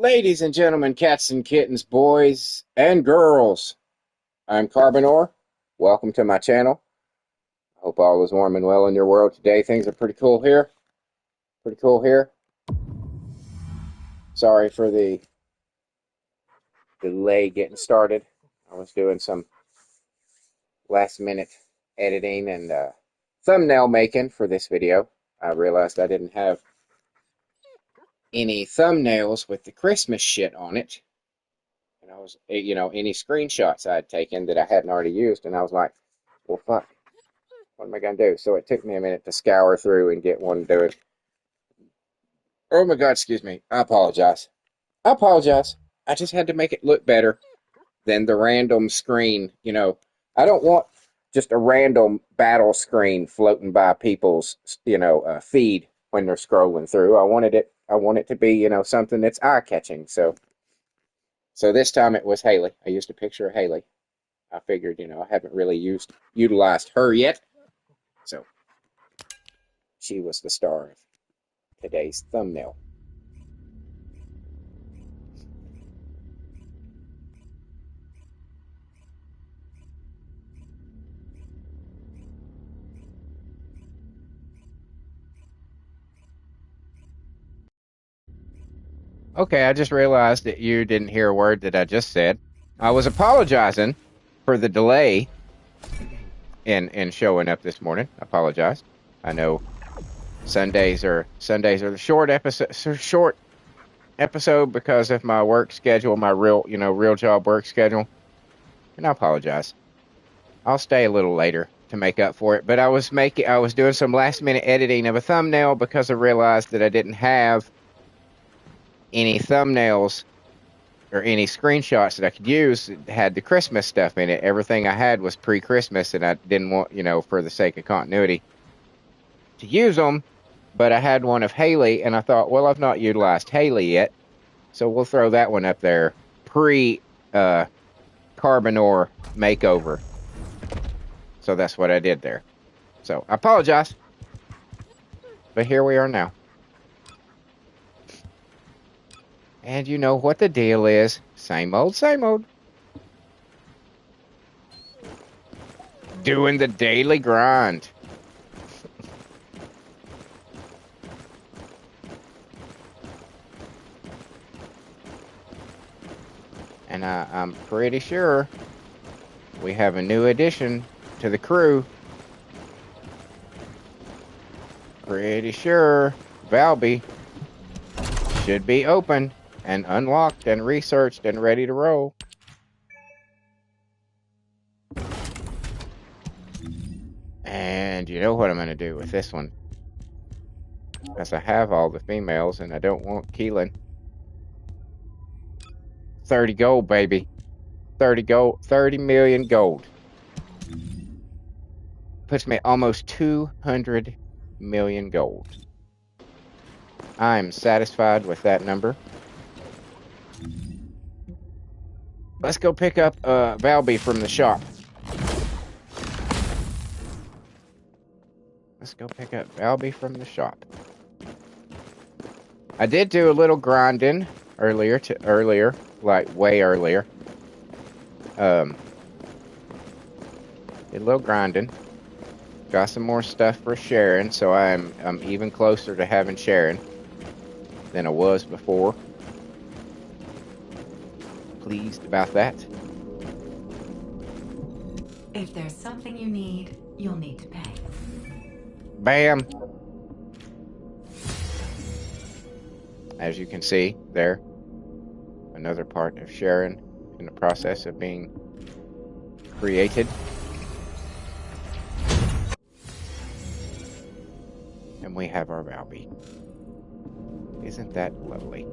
Ladies and gentlemen, cats and kittens, boys and girls, I'm Carbonor. Welcome to my channel. I hope all is warm and well in your world today. Things are pretty cool here. Sorry for the delay getting started. I was doing some last minute editing and thumbnail making for this video. I realized I didn't have any thumbnails with the Christmas shit on it. And I was, any screenshots I had taken that I hadn't already used. And I was like, well, fuck, what am I going to do? So it took me a minute to scour through and get one to do it. Oh my God, excuse me. I apologize. I just had to make it look better than the random screen. I don't want just a random battle screen floating by people's, feed when they're scrolling through. I want it to be, something that's eye-catching. So this time it was Hailey. I used a picture of Hailey. I figured, I haven't really utilized her yet. So she was the star of today's thumbnail. Okay, I just realized that you didn't hear a word that I just said. I was apologizing for the delay in showing up this morning. I apologize. I know Sundays are the short episode because of my work schedule, my real job work schedule. And I apologize. I'll stay a little later to make up for it. But I was doing some last minute editing of a thumbnail because I realized that I didn't have any thumbnails or any screenshots that I could use that had the Christmas stuff in it. Everything I had was pre-Christmas, and I didn't want, for the sake of continuity, to use them. But I had one of Hailey, and I thought, well, I've not utilized Hailey yet, so we'll throw that one up there. Carbonor makeover. So that's what I did there. So I apologize, but here we are now. And you know what the deal is. Same old, same old. Doing the daily grind. And I'm pretty sure we have a new addition to the crew. Pretty sure Valby should be open and unlocked and researched and ready to roll. And you know what I'm going to do with this one. Because I have all the females and I don't want Keelan. 30 gold, baby. 30 gold. 30 million gold. Puts me at almost 200 million gold. I'm satisfied with that number. Let's go pick up Valby from the shop. I did do a little grinding earlier, like way earlier. Did a little grinding. Got some more stuff for Sharon, so I'm even closer to having Sharon than I was before. Pleased about that. If there's something you need, you'll need to pay. Bam! As you can see there, another part of Sharon in the process of being created. And we have our Valby. Isn't that lovely?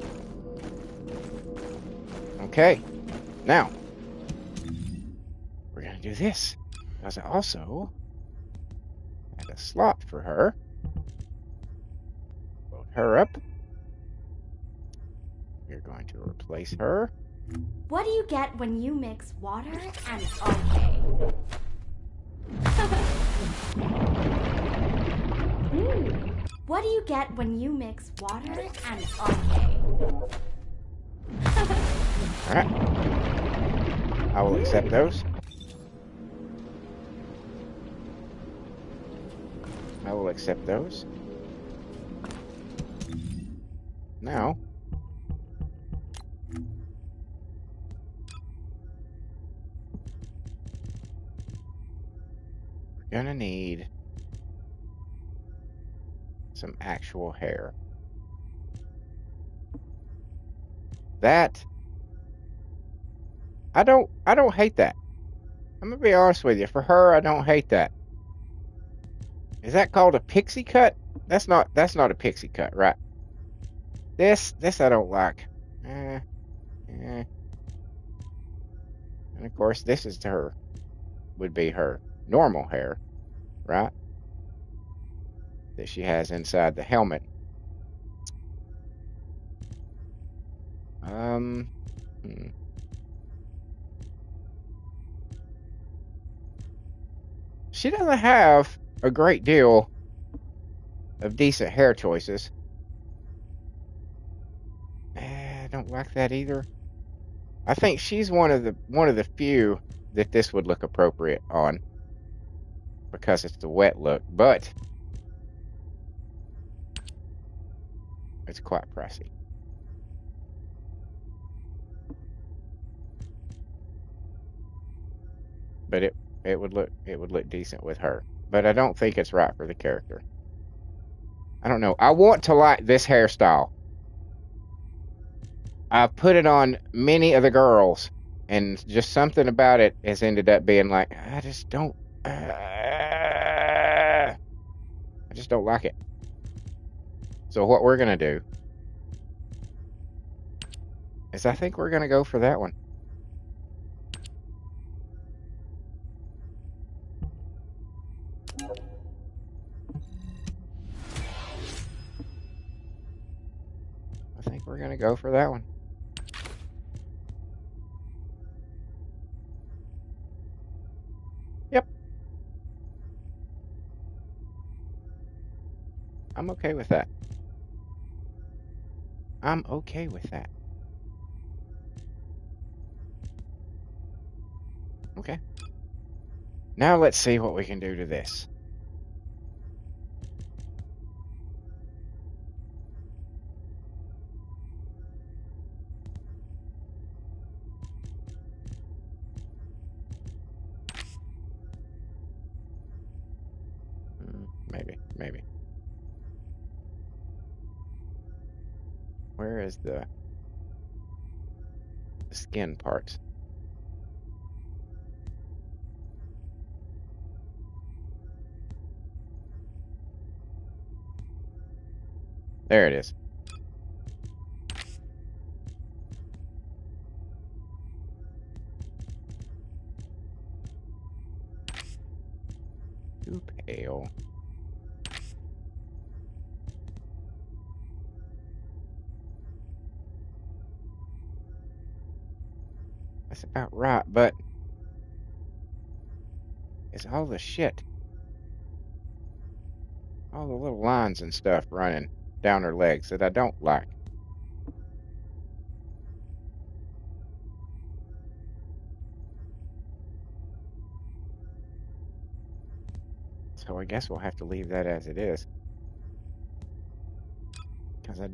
Okay, now we're gonna do this because I also had a slot for her. Load her up. We're going to replace her. What do you get when you mix water and okay? What do you get when you mix water and okay? Alright. I will accept those. I will accept those. Now, we're gonna need some actual hair. That, I don't hate that. I'm gonna be honest with you. For her, I don't hate that. Is that called a pixie cut? That's not a pixie cut, right? This I don't like. Eh, eh. And of course, this is her, would be her normal hair, right? That she has inside the helmet. Hmm. She doesn't have a great deal of decent hair choices. I don't like that either. I think she's one of the few that this would look appropriate on because it's the wet look, but it's quite pricey. But it would look decent with her. But I don't think it's right for the character. I don't know. I want to like this hairstyle. I've put it on many of the girls, and just something about it has ended up being like, I just don't like it. So what we're gonna do is I think we're gonna go for that one. I think we're gonna go for that one. Yep. I'm okay with that. I'm okay with that. Okay. Now let's see what we can do to this. Maybe. Where is the skin part? There it is. Too pale. That's about right, but it's all the shit. All the little lines and stuff running down her legs that I don't like. So I guess we'll have to leave that as it is. Because I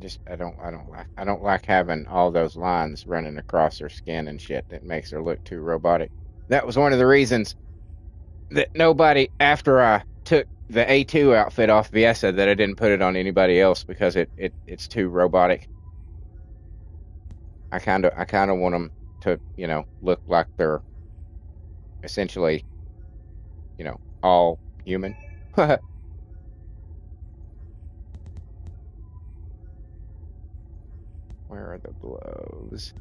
don't like having all those lines running across her skin and shit. That makes her look too robotic. That was one of the reasons that nobody, after I took the A2 outfit off Viessa, that I didn't put it on anybody else because it's too robotic. I kind of want them to, look like they're essentially, all human. Where are the gloves?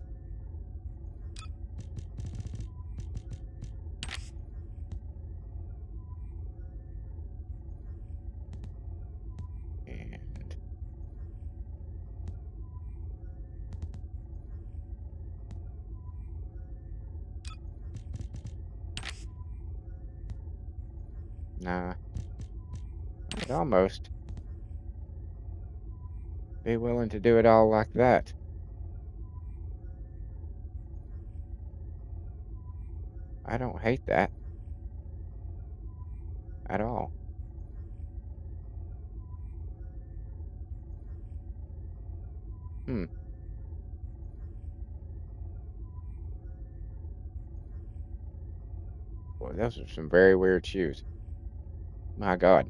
And nah, I would almost be willing to do it all like that. I don't hate that at all. Hmm. Boy, those are some very weird shoes. My God.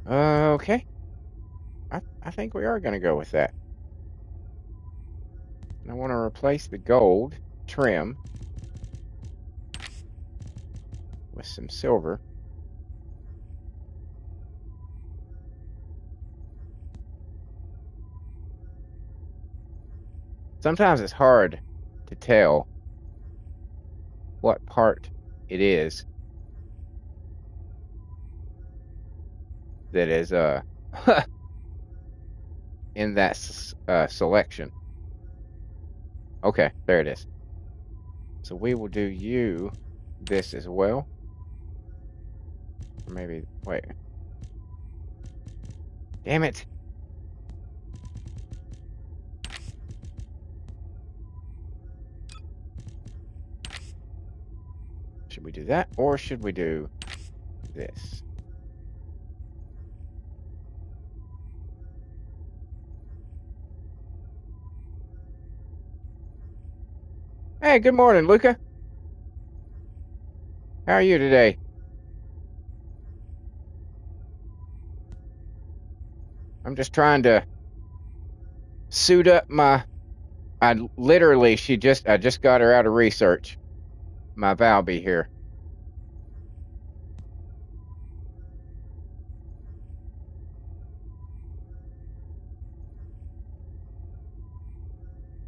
Okay. I think we are going to go with that. And I want to replace the gold trim with some silver. Sometimes it's hard to tell what part it is that is in that selection. Okay, there it is. So we will do you this as well. Or maybe wait. Damn it. Should we do that or should we do this? Hey, good morning, Luca. How are you today? I'm just trying to suit up my I literally I just got her out of research. My Valby here.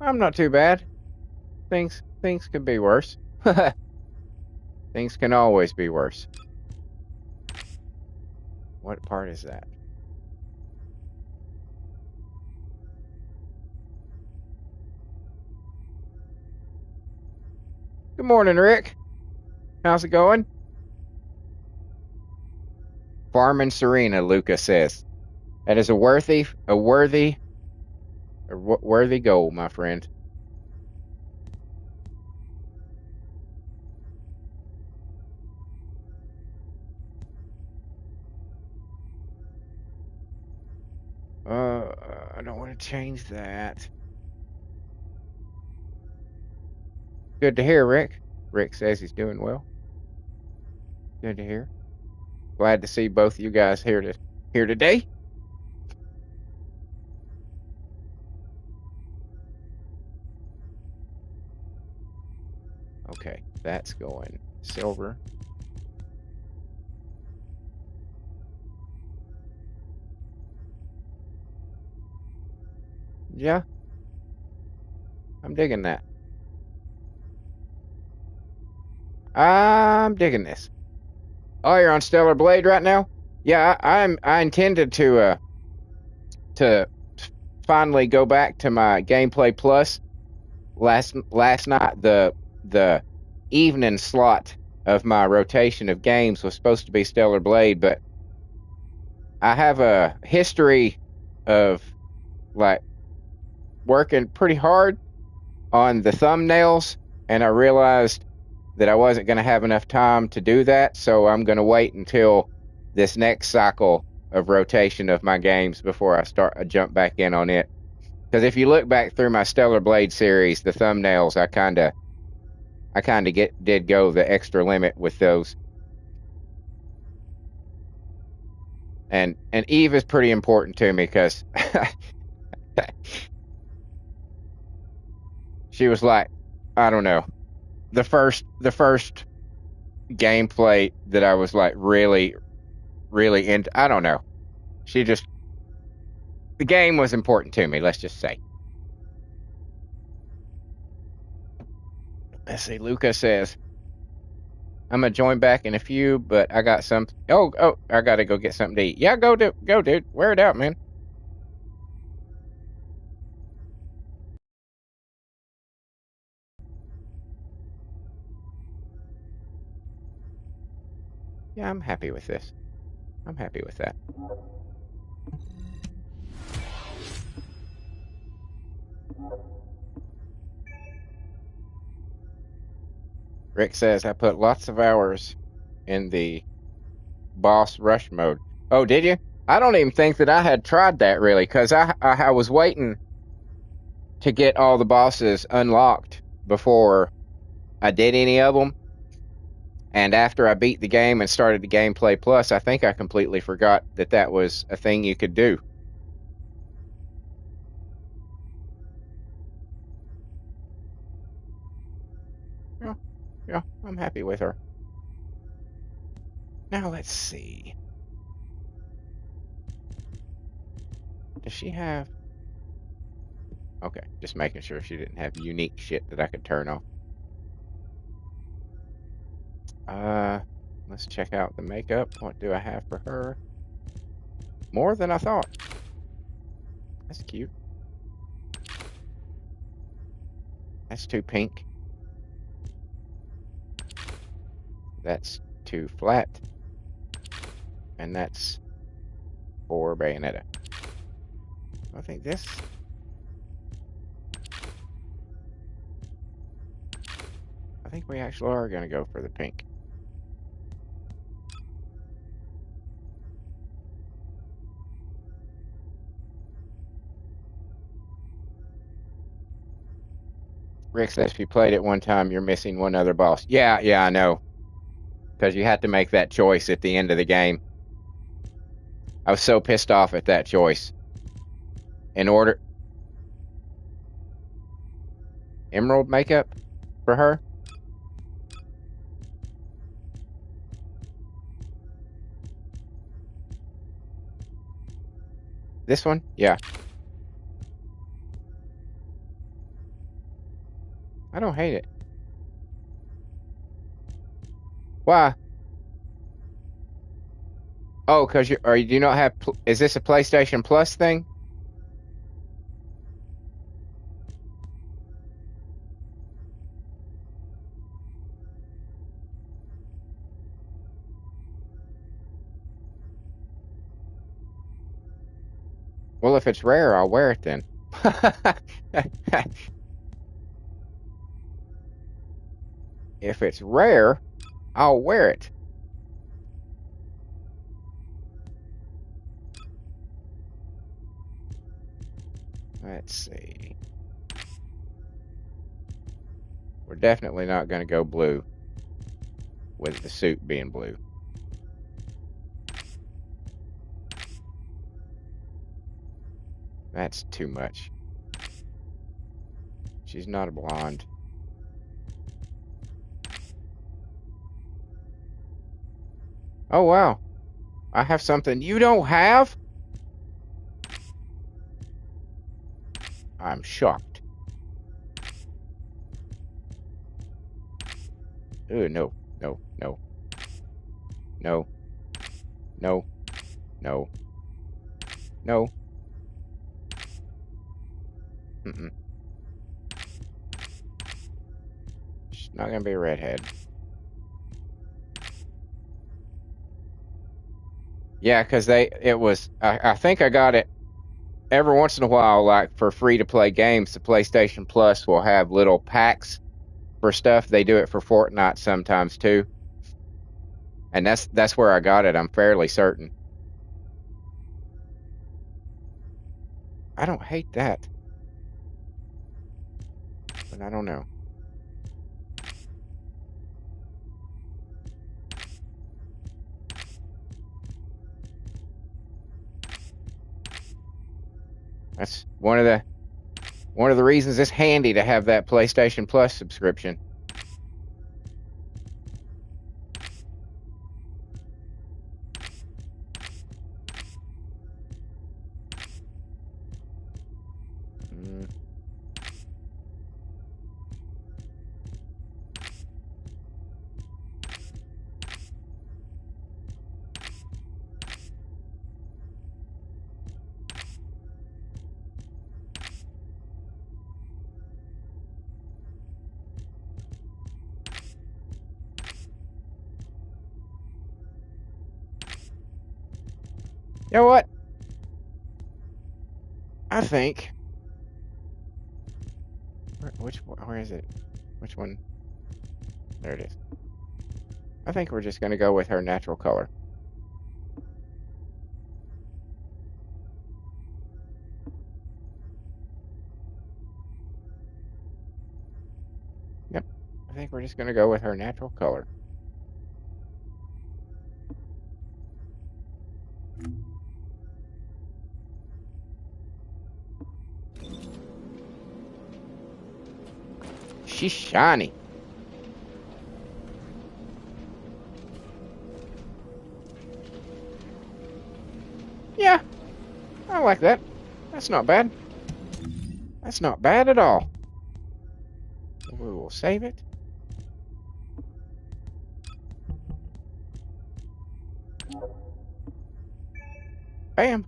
I'm not too bad. Things can be worse. Things can always be worse. What part is that? Good morning, Rick. How's it going? Farming Serena, Luca says. That is a worthy goal, my friend. I don't want to change that. Good to hear, Rick. Rick says he's doing well. Good to hear. Glad to see both you guys here today. Okay, that's going silver. Yeah, I'm digging that. I'm digging this. Oh, you're on Stellar Blade right now? Yeah, I intended to finally go back to my gameplay plus. Last night the evening slot of my rotation of games was supposed to be Stellar Blade, but I have a history of like working pretty hard on the thumbnails, and I realized that I wasn't going to have enough time to do that, so I'm going to wait until this next cycle of rotation of my games before I jump back in on it. Because if you look back through my Stellar Blade series, the thumbnails I kind of did go the extra limit with those. And Eve is pretty important to me because she was like, I don't know, the first gameplay that I was like really into. I don't know. The game was important to me, let's just say. Let's see, Luca says, I'm gonna join back in a few, but I got some. Oh, I gotta go get something to eat. Yeah, go, dude. Wear it out, man. Yeah, I'm happy with this. I'm happy with that. Rick says I put lots of hours in the boss rush mode. Oh, did you? I don't even think that I had tried that really, because I was waiting to get all the bosses unlocked before I did any of them. And after I beat the game and started the Gameplay Plus, I think I completely forgot that that was a thing you could do. Yeah, yeah, I'm happy with her. Now let's see. Does she have... Okay, just making sure she didn't have unique shit that I could turn off. Uh, let's check out the makeup. What do I have for her? More than I thought. That's cute. That's too pink. That's too flat. And that's for Bayonetta. I think this... I think we actually are going to go for the pink. Rick says if you played it one time, you're missing one other boss. Yeah, yeah, I know. Because you had to make that choice at the end of the game. I was so pissed off at that choice. In order... Emerald makeup for her? This one? Yeah. I don't hate it. Why? Oh, because you do you not have... Is this a PlayStation Plus thing? Well, if it's rare, I'll wear it then. If it's rare, I'll wear it. Let's see. We're definitely not going to go blue with the suit being blue. That's too much. She's not a blonde. Oh, wow. I have something you don't have? I'm shocked. Ooh, no, no, no. No. No. No. No. Mm-mm. She's not gonna be a redhead. Yeah, because I think I got it every once in a while, like for free to play games. The PlayStation Plus will have little packs for stuff. They do it for Fortnite sometimes too. And that's where I got it, I'm fairly certain. I don't hate that. But I don't know. That's one of the reasons it's handy to have that PlayStation Plus subscription. Mm. You know what? I think. Where is it? Which one? There it is. I think we're just going to go with her natural color. Yep. I think we're just going to go with her natural color. She's shiny. Yeah, I like that. That's not bad. That's not bad at all. We will save it. Bam.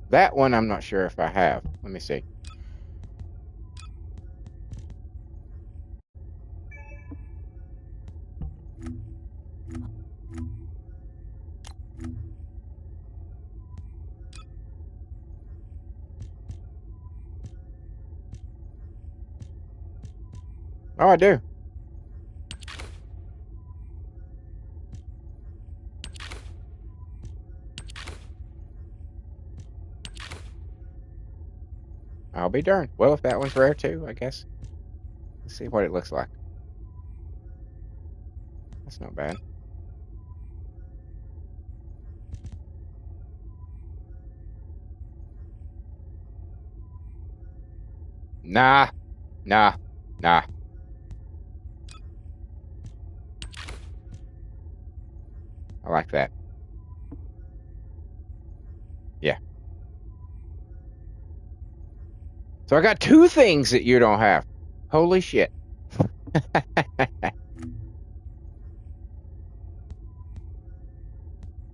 That one I'm not sure if I have. Let me see. Oh, I do. I'll be darned. Well, if that one's rare too, I guess. Let's see what it looks like. That's not bad. Nah. Nah. Nah. I like that. Yeah. So I got two things that you don't have. Holy shit.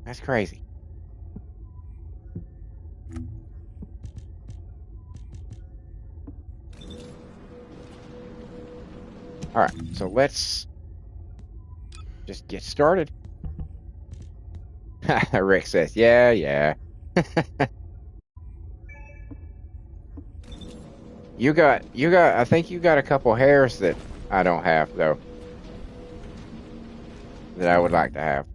That's crazy. All right, so let's just get started. Rick says, yeah, yeah. I think you got a couple hairs that I don't have, though, that I would like to have.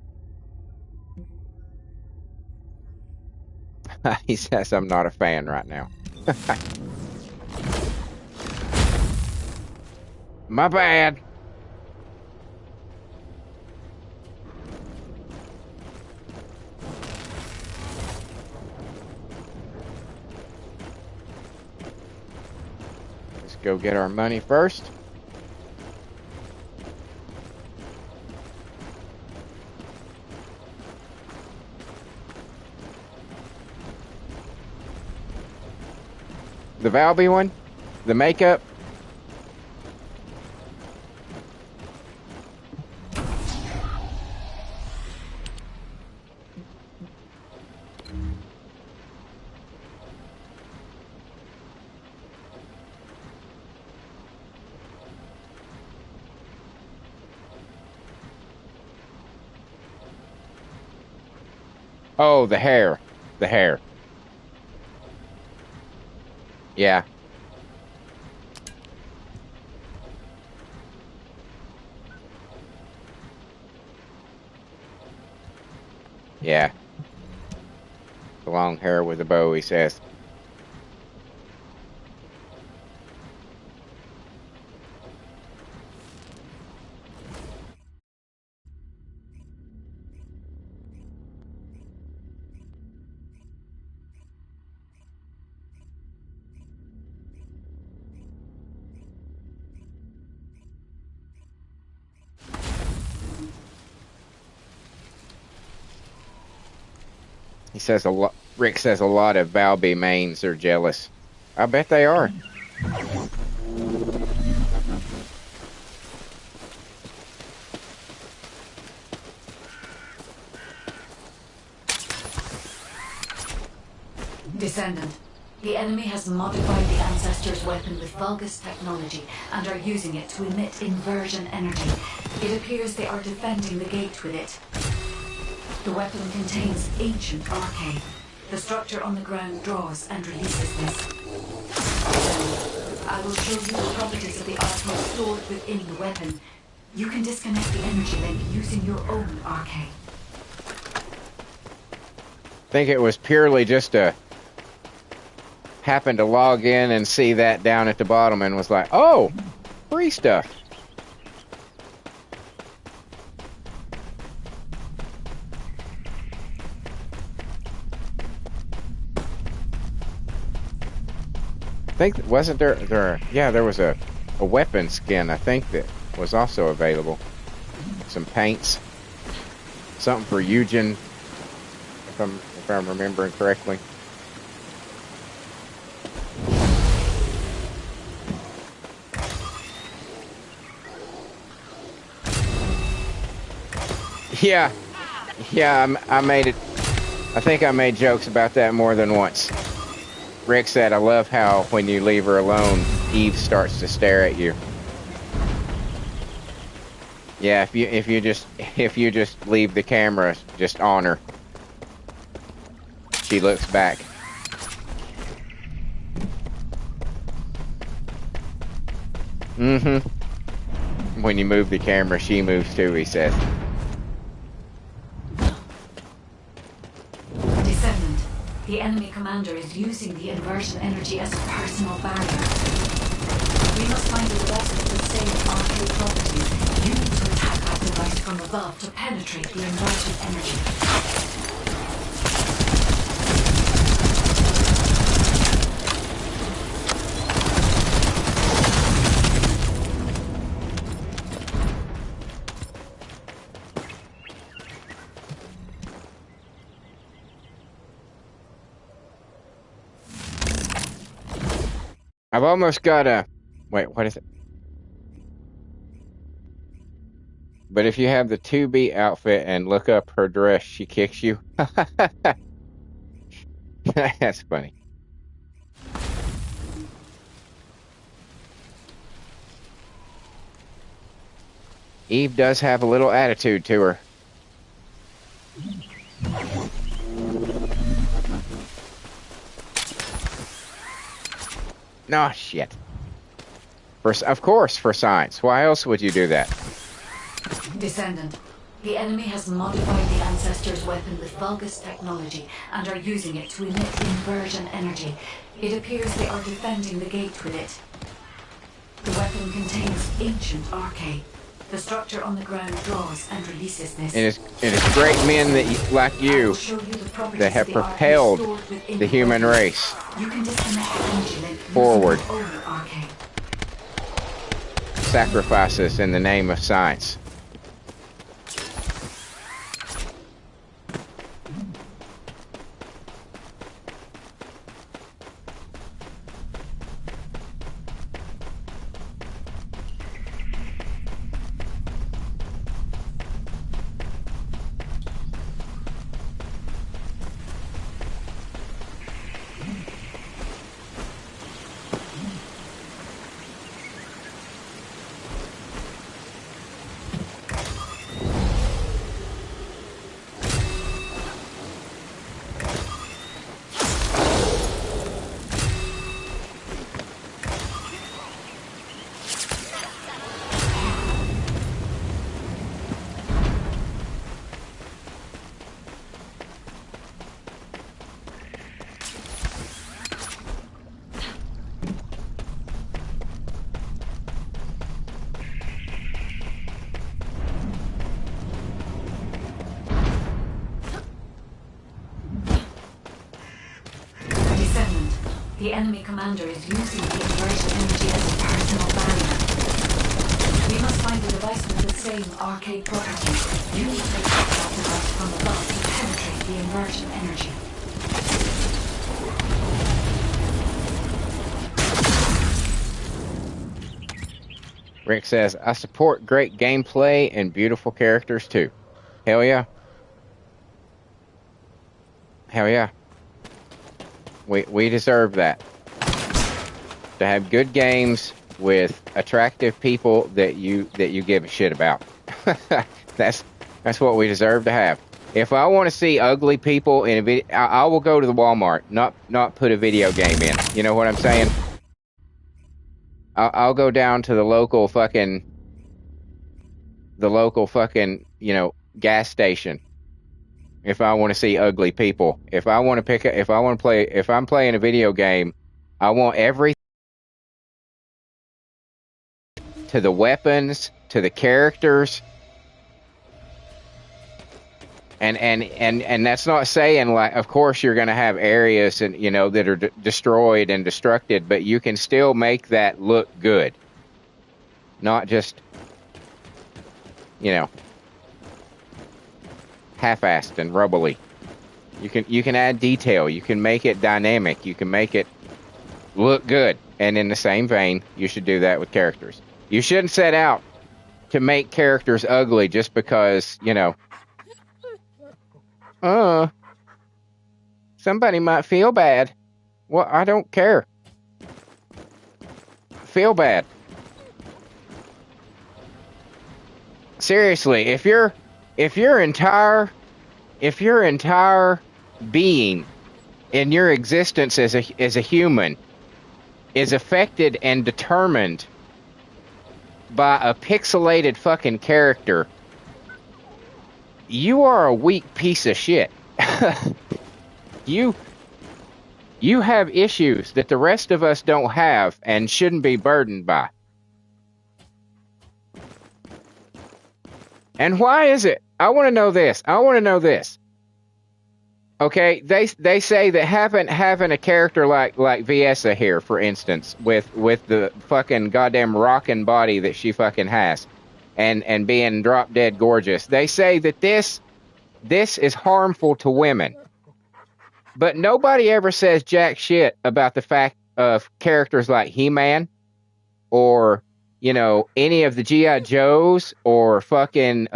He says I'm not a fan right now. My bad. Let's go get our money first. The Valby one? The makeup? Oh, the hair. The hair. Yeah. Yeah. The long hair with a bow, he says. He says a lot. Rick says a lot of Valby mains are jealous. I bet they are. Descendant, the enemy has modified the Ancestor's weapon with Vulgus technology and are using it to emit inversion energy. It appears they are defending the gate with it. The weapon contains ancient arcane. The structure on the ground draws and releases this. I will show you the properties of the arcade stored within the weapon. You can disconnect the energy link using your own arcade. I think it was purely just a happened to log in and see that down at the bottom and was like, oh, free stuff. I think, wasn't there yeah, there was a weapon skin, I think, that was also available. Some paints. Something for Eugen, if I'm remembering correctly. Yeah, I made it. I think I made jokes about that more than once. Rick said, I love how when you leave her alone, Eve starts to stare at you. Yeah, if you just leave the camera just on her, she looks back. Mm-hmm. When you move the camera, she moves too, he says. Descendant, the enemy commander is using the inversion energy as a personal barrier. We must find a device with the same arcade properties. You need to attack that device from above to penetrate the inversion energy. I've almost got a... Wait, what is it? But if you have the 2B outfit and look up her dress, she kicks you. That's funny. Eve does have a little attitude to her. No, shit. Of course, for science. Why else would you do that? Descendant, the enemy has modified the Ancestor's weapon with Vulgus technology and are using it to emit inversion energy. It appears they are defending the gate with it. The weapon contains ancient arcade. The structure on the ground draws and releases this. It is great men that like you that have propelled the human race forward. Sacrifices in the name of science. The enemy commander is using the inversion energy as a personal barrier. We must find a device with the same arcade properties. You need to attack that device from above to penetrate the inversion energy. Rick says, I support great gameplay and beautiful characters too. Hell yeah. Hell yeah. We deserve that. To have good games with attractive people that you give a shit about. That's what we deserve to have. If I want to see ugly people in a video, I will go to the Walmart, not put a video game in. You know what I'm saying? I'll go down to the local fucking gas station if I want to see ugly people. If I want to play, if I'm playing a video game, I want every to the weapons, to the characters. And that's not saying, like, of course you're going to have areas and that are destroyed and destructed, but you can still make that look good, not just half-assed and rubbly. You can add detail, you can make it dynamic, you can make it look good, and in the same vein, you should do that with characters. You shouldn't set out to make characters ugly just because somebody might feel bad. Well, I don't care. Feel bad. Seriously, if your entire being in your existence as a human is affected and determined by a pixelated fucking character, you are a weak piece of shit. You have issues that the rest of us don't have and shouldn't be burdened by. And why is it? I want to know this. Okay, they say that having a character like Viessa here, for instance, with the fucking goddamn rockin' body that she fucking has, and being drop dead gorgeous, they say that this is harmful to women. But nobody ever says jack shit about the fact of characters like He-Man, or any of the G.I. Joes, or fucking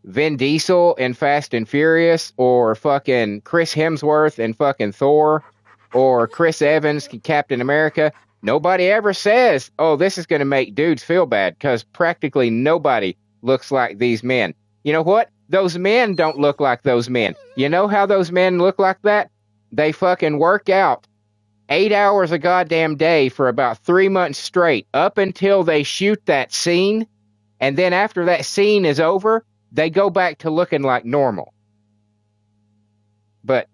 Vin Diesel in Fast and Furious, or fucking Chris Hemsworth in fucking Thor, or Chris Evans in Captain America. Nobody ever says, oh, this is going to make dudes feel bad, because practically nobody looks like these men. You know what? Those men don't look like those men. You know how those men look like that? They fucking work out 8 hours a goddamn day for about 3 months straight, up until they shoot that scene, and then after that scene is over, they go back to looking like normal. But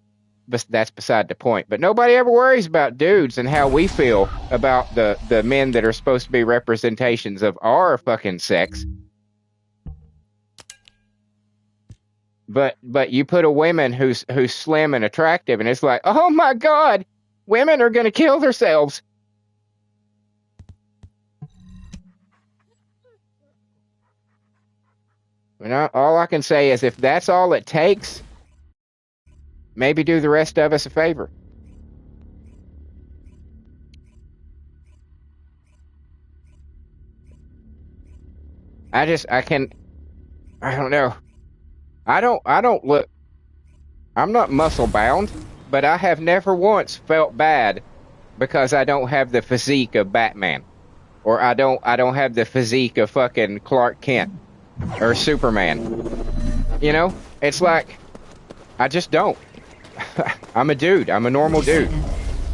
that's beside the point. But nobody ever worries about dudes and how we feel about the men that are supposed to be representations of our fucking sex. But you put a woman who's slim and attractive, and it's like, oh my God, women are going to kill themselves. All I can say is, if that's all it takes, maybe do the rest of us a favor. I don't know. I don't look, I'm not muscle bound, but I have never once felt bad because I don't have the physique of Batman, or I don't have the physique of fucking Clark Kent or Superman. It's like, I just don't. I'm a dude. I'm a normal dude.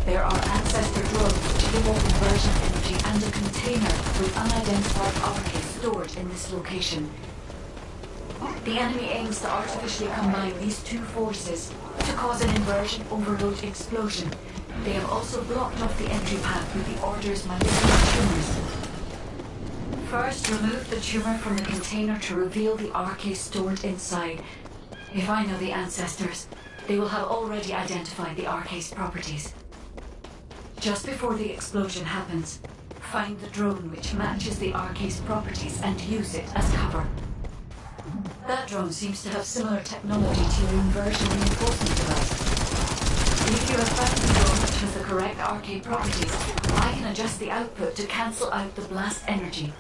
There are ancestor drones which give off inversion energy and a container with unidentified objects stored in this location. The enemy aims to artificially combine these two forces to cause an inversion overload explosion. They have also blocked off the entry path with the Order's malignant tumors. First, remove the tumor from the container to reveal the RK stored inside. If I know the ancestors, they will have already identified the RK's properties. Just before the explosion happens, find the drone which matches the RK's properties and use it as cover. That drone seems to have similar technology to your inversion reinforcement device. If you have found the drone which has the correct RK properties, I can adjust the output to cancel out the blast energy.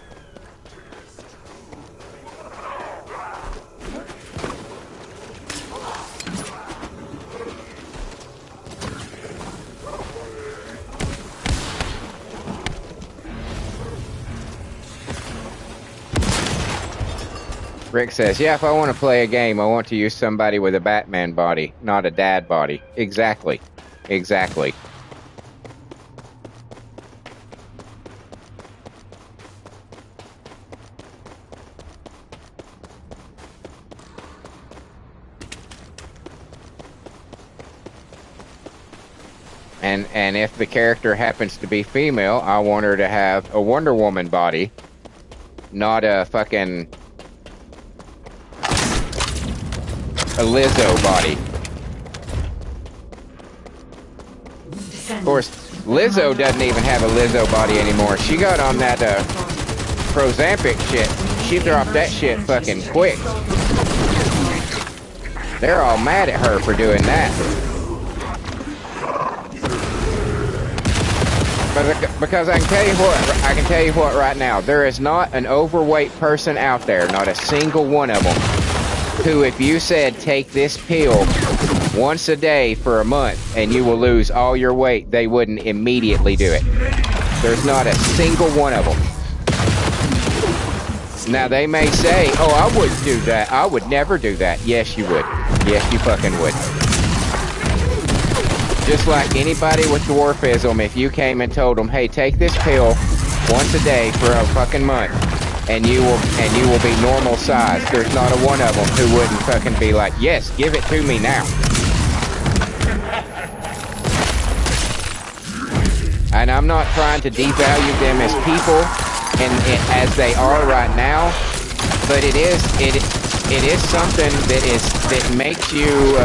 Rick says, yeah, if I want to play a game, I want to use somebody with a Batman body, not a dad body. Exactly. Exactly. And if the character happens to be female, I want her to have a Wonder Woman body, not a fucking a Lizzo body. Of course, Lizzo doesn't even have a Lizzo body anymore. She got on that Prozampic shit. She dropped that shit fucking quick. They're all mad at her for doing that. Because I can tell you what right now, there is not an overweight person out there, not a single one of them, who if you said take this pill once a day for a month and you will lose all your weight, they wouldn't immediately do it. There's not a single one of them. Now they may say, oh, I wouldn't do that. I would never do that. Yes, you would. Yes, you fucking would. Just like anybody with dwarfism, if you came and told them, hey, take this pill once a day for a fucking month, and you will be normal size, there's not a one of them who wouldn't fucking be like, yes, give it to me now. And I'm not trying to devalue them as people and as they are right now, but it is something that makes you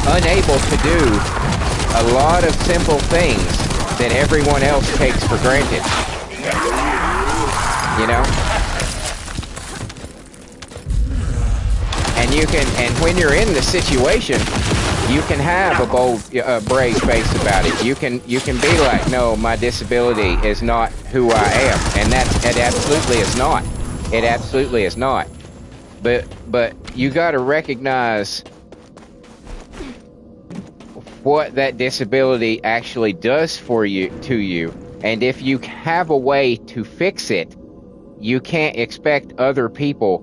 unable to do a lot of simple things that everyone else takes for granted. You know? And when you're in the situation, you can have a bold, brave face about it. You can be like, no, my disability is not who I am, and it absolutely is not. It absolutely is not. But you got to recognize what that disability actually does for you, to you, and if you have a way to fix it, you can't expect other people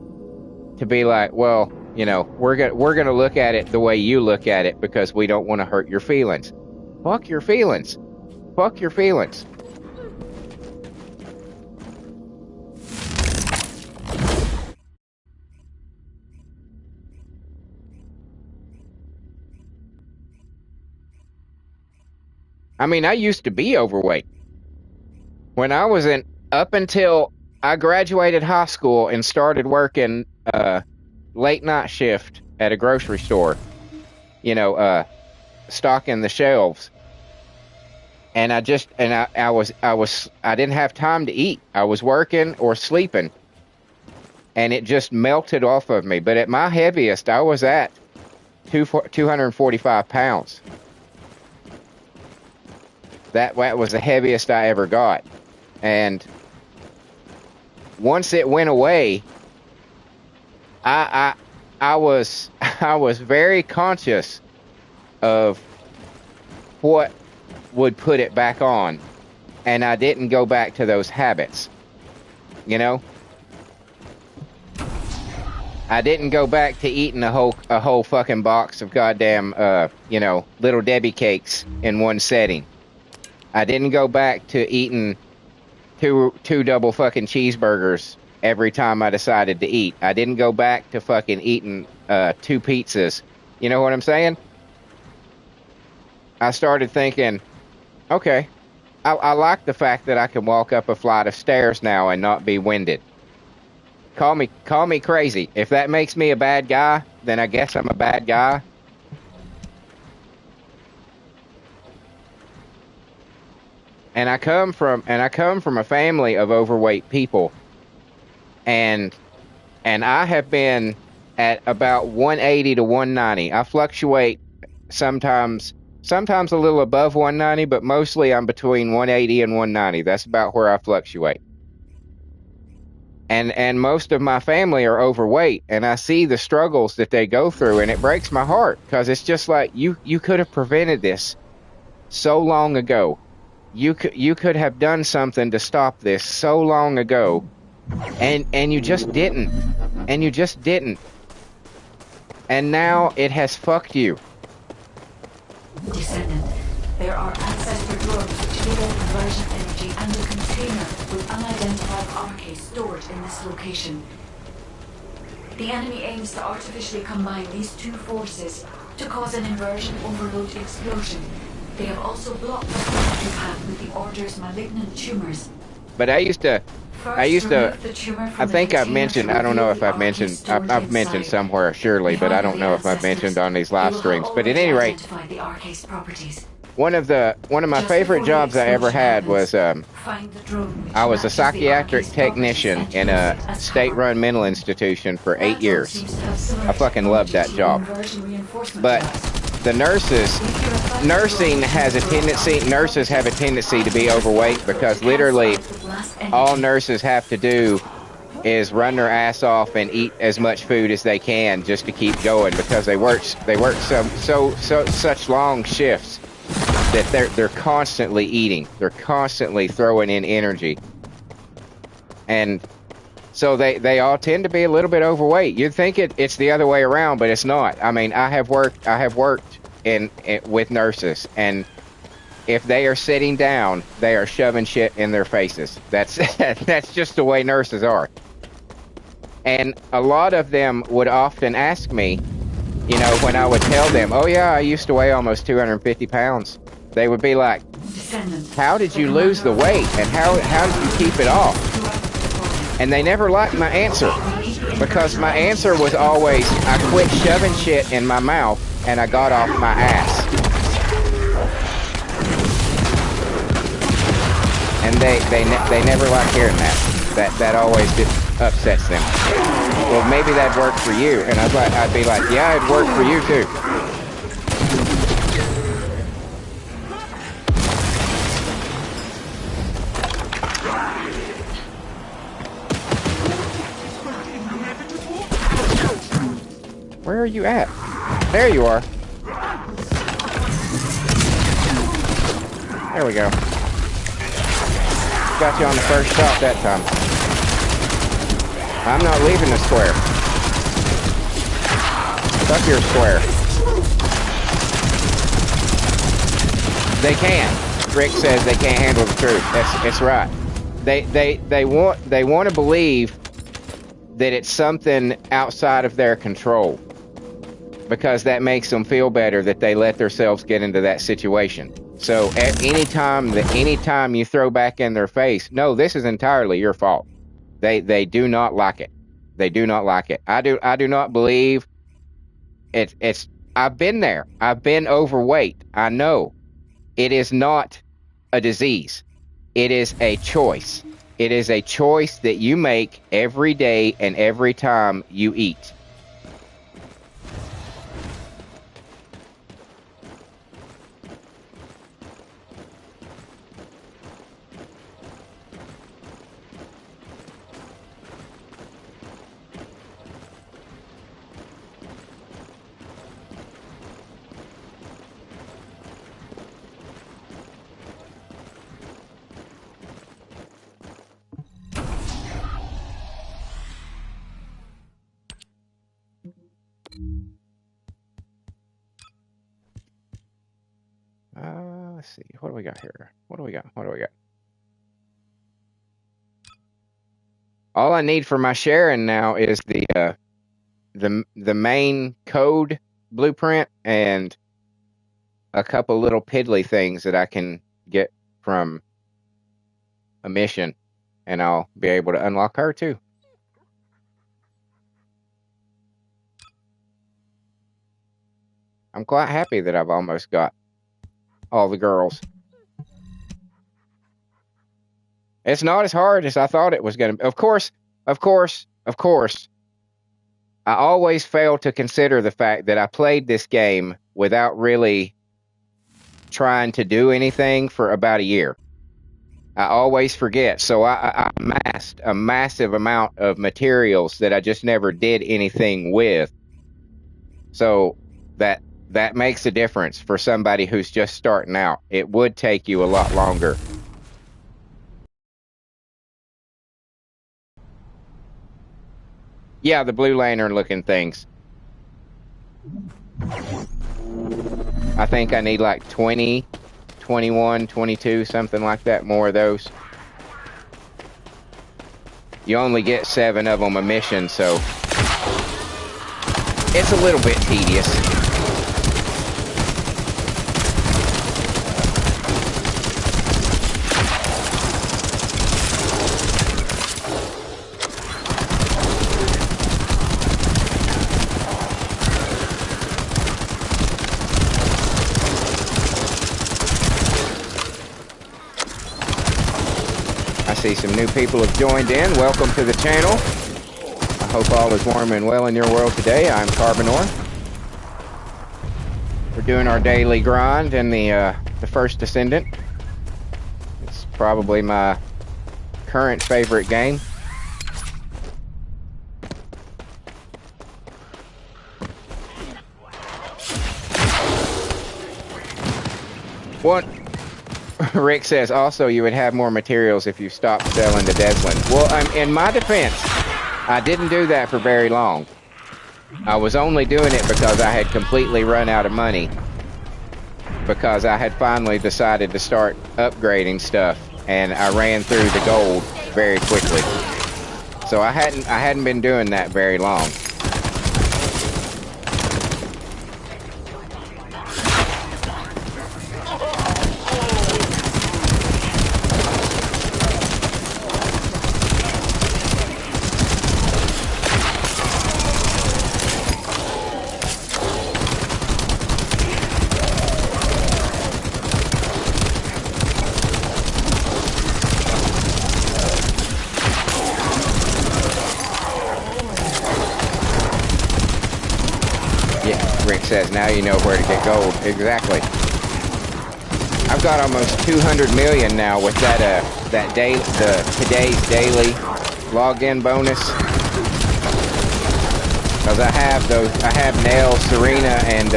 to be like, well, you know, we're gonna look at it the way you look at it because we don't want to hurt your feelings. Fuck your feelings. Fuck your feelings. I mean, I used to be overweight. When I was up until I graduated high school and started working late night shift at a grocery store, you know, stocking the shelves. And I didn't have time to eat. I was working or sleeping, and it just melted off of me. But at my heaviest, I was at 245 pounds. That was the heaviest I ever got. And once it went away, I was very conscious of what would put it back on, and I didn't go back to those habits. You know, I didn't go back to eating a whole fucking box of goddamn you know, Little Debbie cakes in one setting. I didn't go back to eating two double fucking cheeseburgers every time I decided to eat. I didn't go back to fucking eating 2 pizzas. You know what I'm saying? I started thinking, okay, I like the fact that I can walk up a flight of stairs now and not be winded. Call me crazy. If that makes me a bad guy, then I guess I'm a bad guy. And I come from a family of overweight people, and I have been at about 180 to 190. I fluctuate sometimes a little above 190, but mostly I'm between 180 and 190. That's about where I fluctuate. And most of my family are overweight, and I see the struggles that they go through, and it breaks my heart, because it's just like, you could have prevented this so long ago. You could have done something to stop this so long ago, and you just didn't. And you just didn't. And now it has fucked you. Descendant, there are ancestor drones which give out conversion energy and a container with unidentified arche stored in this location. The enemy aims to artificially combine these two forces to cause an inversion overload explosion. They have also blocked the chemistry path with the Order's malignant tumors. But I used to, Remove the tumor from I the think I've container mentioned, to I don't know reveal if the I've archive mentioned, stored I've mentioned inside. somewhere, surely, but I Behind don't the know if I've ancestors, mentioned on these you live will have streams. But at already any rate, identified the archive's properties. one of my Just favorite before the jobs I ever explosion had happens, was find the drone which I was a matches the psychiatric archive's properties technician and in use a it as cover. state-run mental institution for 8 That drone years. seems to have similar I fucking loved technology that to job. inversion reinforcement But drugs. the nurses, If you're a nursing has a tendency, nurses have a tendency to be overweight because literally all nurses have to do is run their ass off and eat as much food as they can just to keep going, because they work such long shifts that they're constantly eating, they're constantly throwing in energy, and so they all tend to be a little bit overweight. You'd think it's the other way around, but it's not. I mean, I have worked with nurses, and if they are sitting down, they are shoving shit in their faces. That's that's just the way nurses are. And a lot of them would often ask me, you know, when I would tell them, oh yeah, I used to weigh almost 250 pounds. They would be like, how did you lose the weight? And how did you keep it off? And they never liked my answer, because my answer was always, I quit shoving shit in my mouth and I got off my ass. And they never like hearing that. That always just upsets them. Well, maybe that'd work for you. And I'd be like, yeah, it'd work for you too. Where are you at? There you are. There we go. Got you on the first shot that time. I'm not leaving the square. Fuck your square. They can. Rick says they can't handle the truth. It's right. They want to believe that it's something outside of their control, because that makes them feel better that they let themselves get into that situation. So at any time you throw back in their face, no, this is entirely your fault. They do not like it. They do not like it. I do not believe it's I've been there. I've been overweight. I know. It is not a disease. It is a choice. It is a choice that you make every day and every time you eat. Let's see. What do we got here? What do we got? All I need for my sharing now is the main code blueprint and a couple little piddly things that I can get from a mission, and I'll be able to unlock her too. I'm quite happy that I've almost got all the girls. It's not as hard as I thought it was going to be. Of course, I always fail to consider the fact that I played this game without really trying to do anything for about a year. I always forget. So I amassed a massive amount of materials that I just never did anything with. So that makes a difference for somebody who's just starting out. It would take you a lot longer. Yeah, the Blue Lantern looking things. I think I need like 20, 21, 22, something like that, more of those. You only get 7 of them a mission, so it's a little bit tedious. see some new people have joined in. Welcome to the channel. I hope all is warm and well in your world today. I'm Carbonor. We're doing our daily grind in the First Descendant. It's probably my current favorite game. What Rick says, also you would have more materials if you stopped selling the Deadlands. Well, in my defense, I didn't do that for very long. I was only doing it because I had completely run out of money. Because I had finally decided to start upgrading stuff, and I ran through the gold very quickly. So I hadn't been doing that very long. Rick says, now you know where to get gold. Exactly. I've got almost 200 million now with today's daily login bonus. Because I have Nell, Serena, and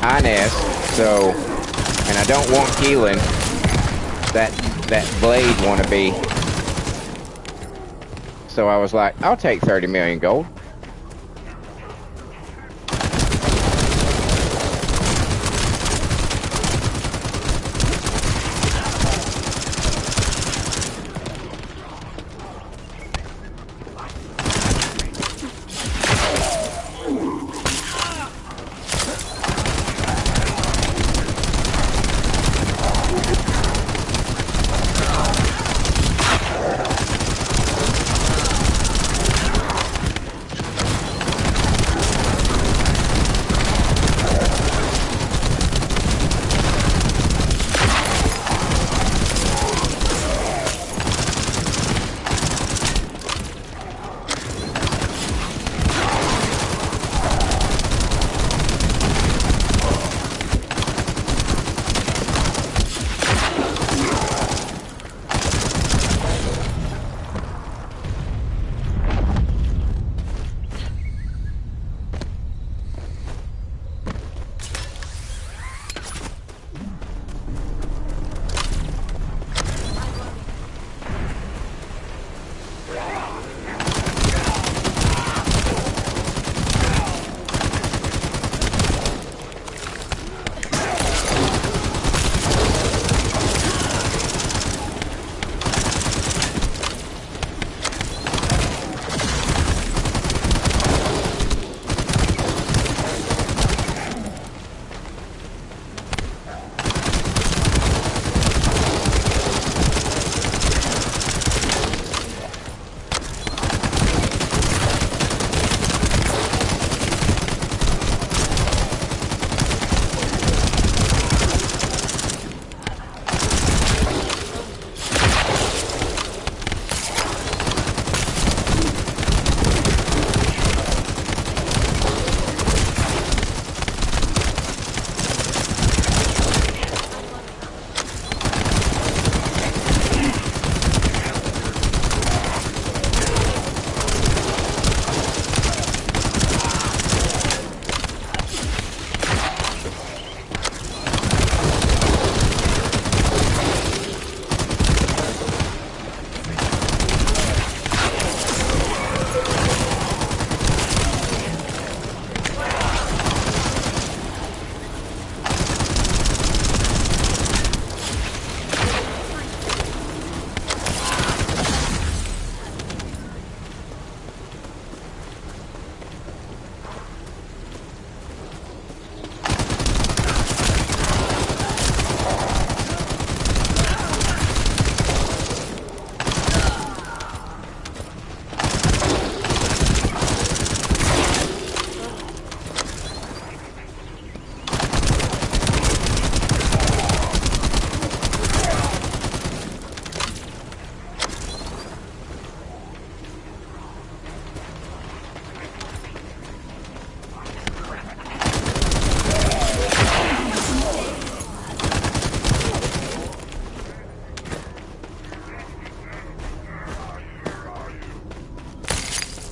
Inez. So, and I don't want Keelan, that Blade wannabe. So I was like, I'll take 30 million gold.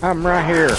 I'm right here.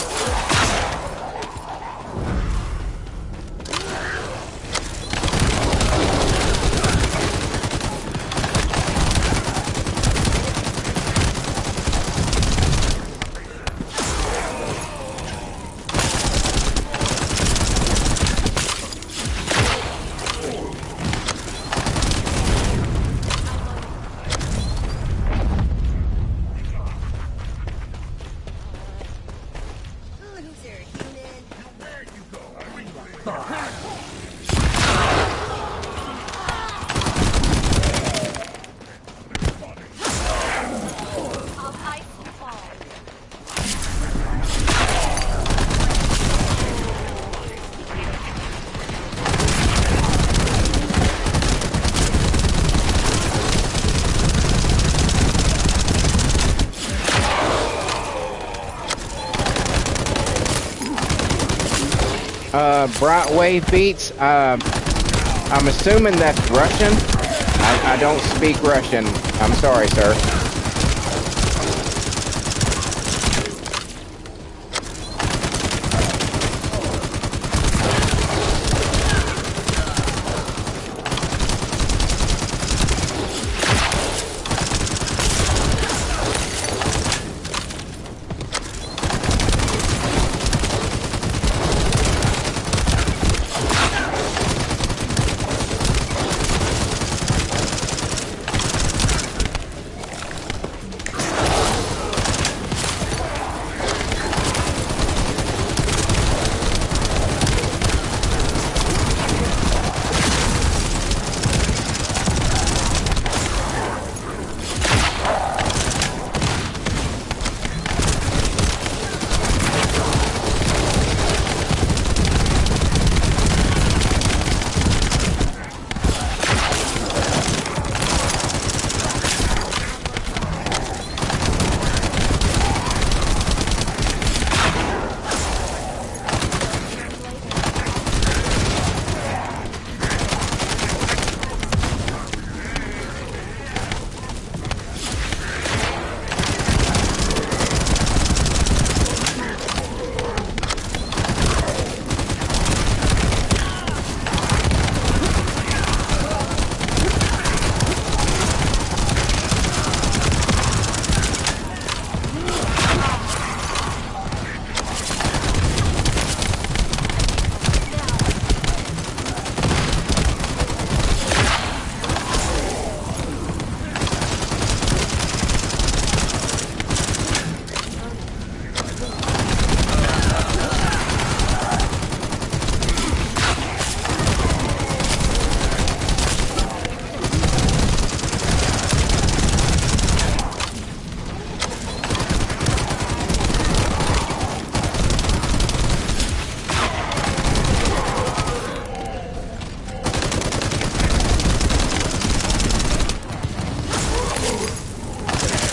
Bright Wave Beats, I'm assuming that's Russian. I don't speak Russian. I'm sorry, sir.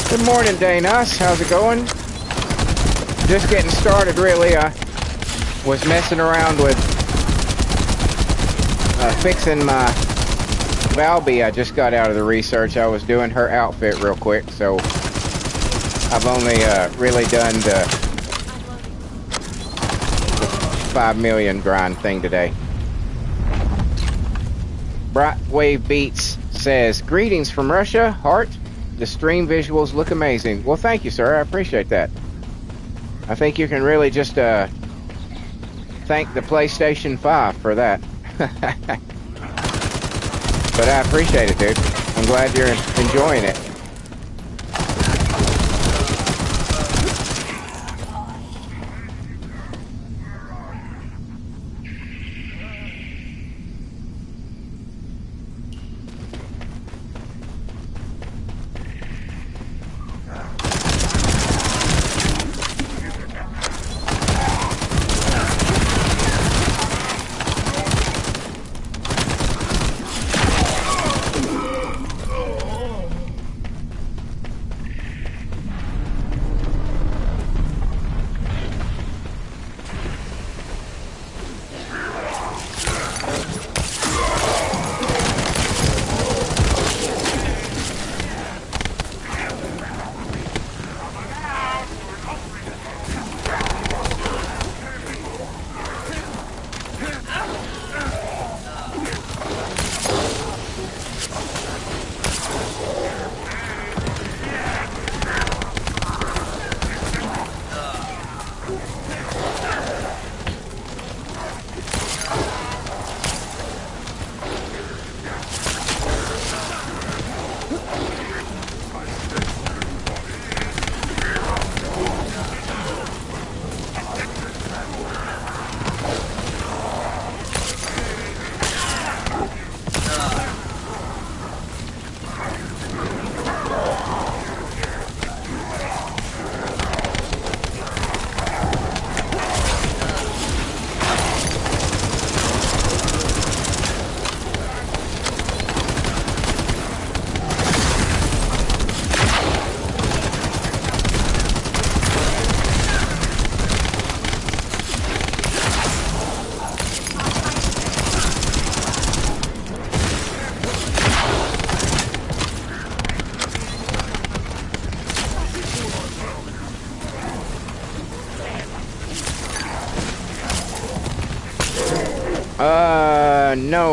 Good morning, Danos. How's it going? Just getting started, really. I was messing around with fixing my Valby. I just got out of the research. I was doing her outfit real quick, so I've only really done the 5 million grind thing today. Bright Wave Beats says, greetings from Russia, Heart. The stream visuals look amazing. Well, thank you, sir. I appreciate that. I think you can really just thank the PlayStation 5 for that. But I appreciate it, dude. I'm glad you're enjoying it.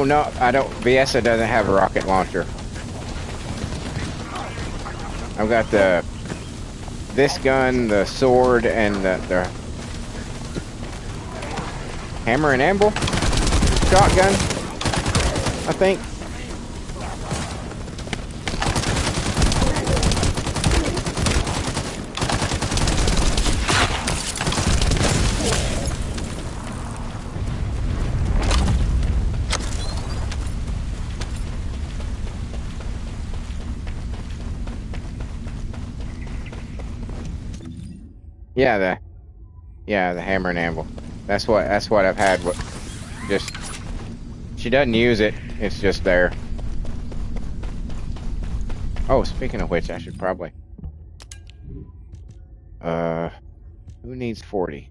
No, I don't. Viesa doesn't have a rocket launcher. I've got this gun, the sword, and the hammer and anvil shotgun, I think. Yeah, the hammer and anvil. That's what I've had. Just she doesn't use it. It's just there. Oh, speaking of which, I should probably. Who needs 40?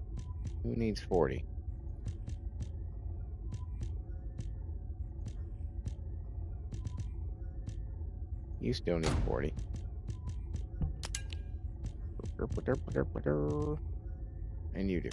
Who needs 40? You still need 40. And you do.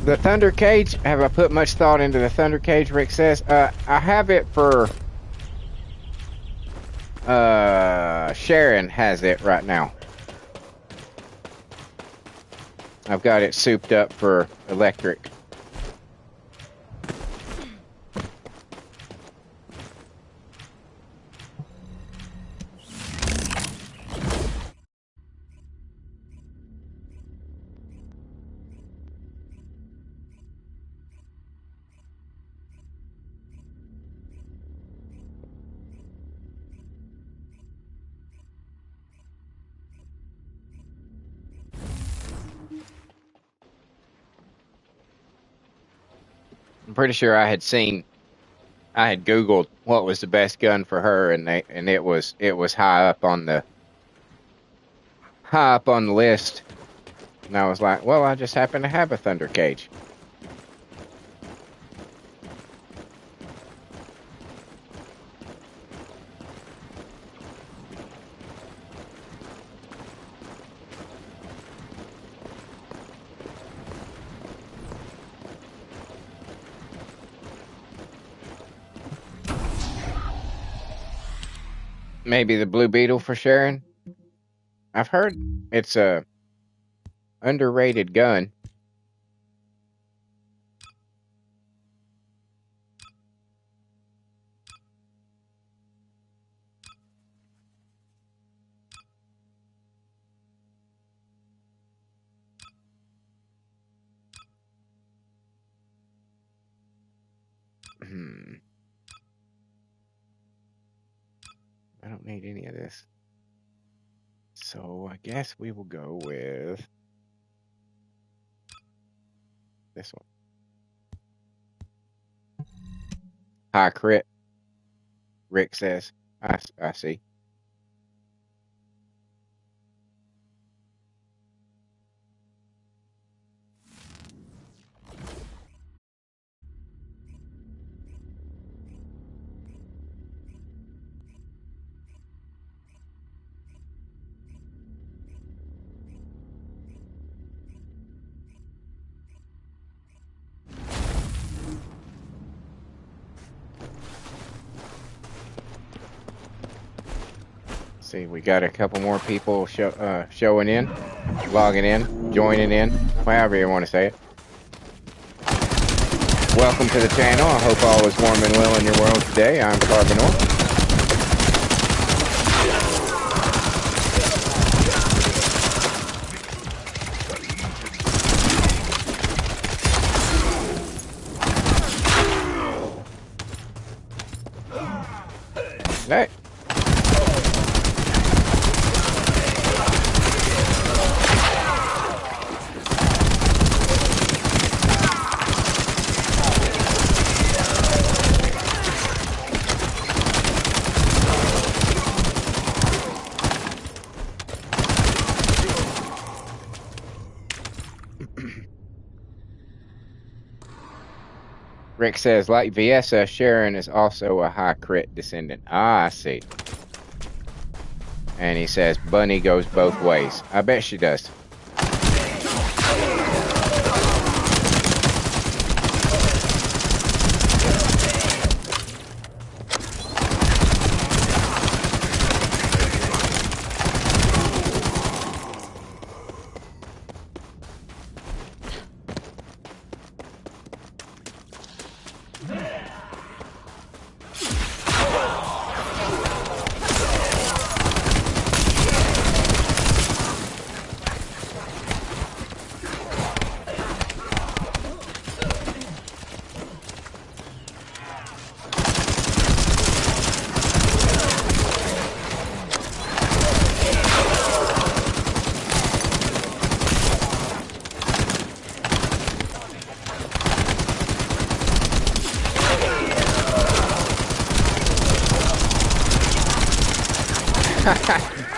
The Thunder Cage, have I put much thought into the Thunder Cage, Rick says? I have it for... Sharon has it right now. I've got it souped up for electric. I'm pretty sure I had Googled what was the best gun for her, and it was high up on the list. And I was like, well, I just happen to have a Thunder Cage. Maybe the Blue Beetle for Sharon. I've heard it's a underrated gun. I don't need any of this. So I guess we will go with this one. High crit, Rick says. I see. See, we got a couple more people showing in, logging in, joining in, however you want to say it. Welcome to the channel. I hope all is warm and well in your world today. I'm Carbonor. Hey. Rick says, like Viessa, Sharon is also a high crit descendant. Ah, I see. And he says, Bunny goes both ways. I bet she does.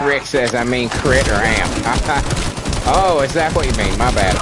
Rick says, I mean crit or amp. Oh, is that what you mean? My bad.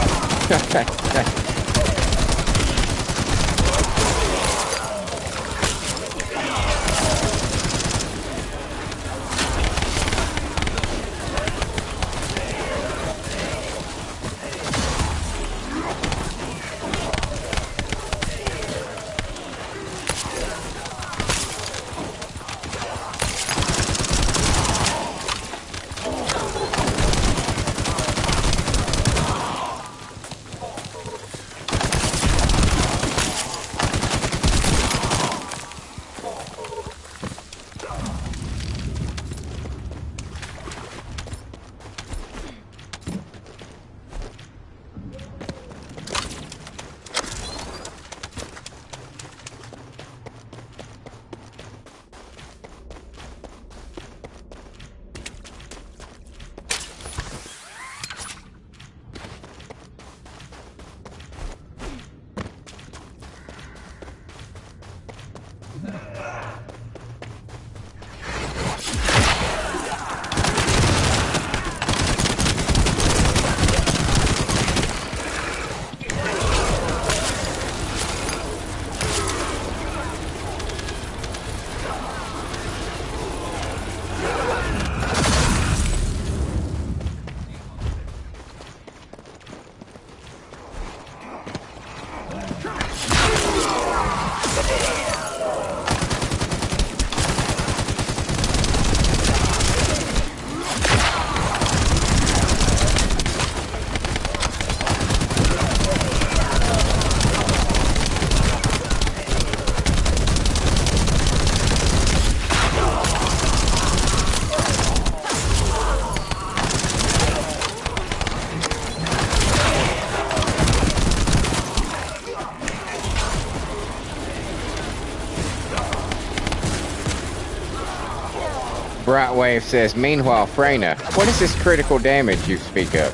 Brightwave says, meanwhile, Freyna, what is this critical damage you speak of?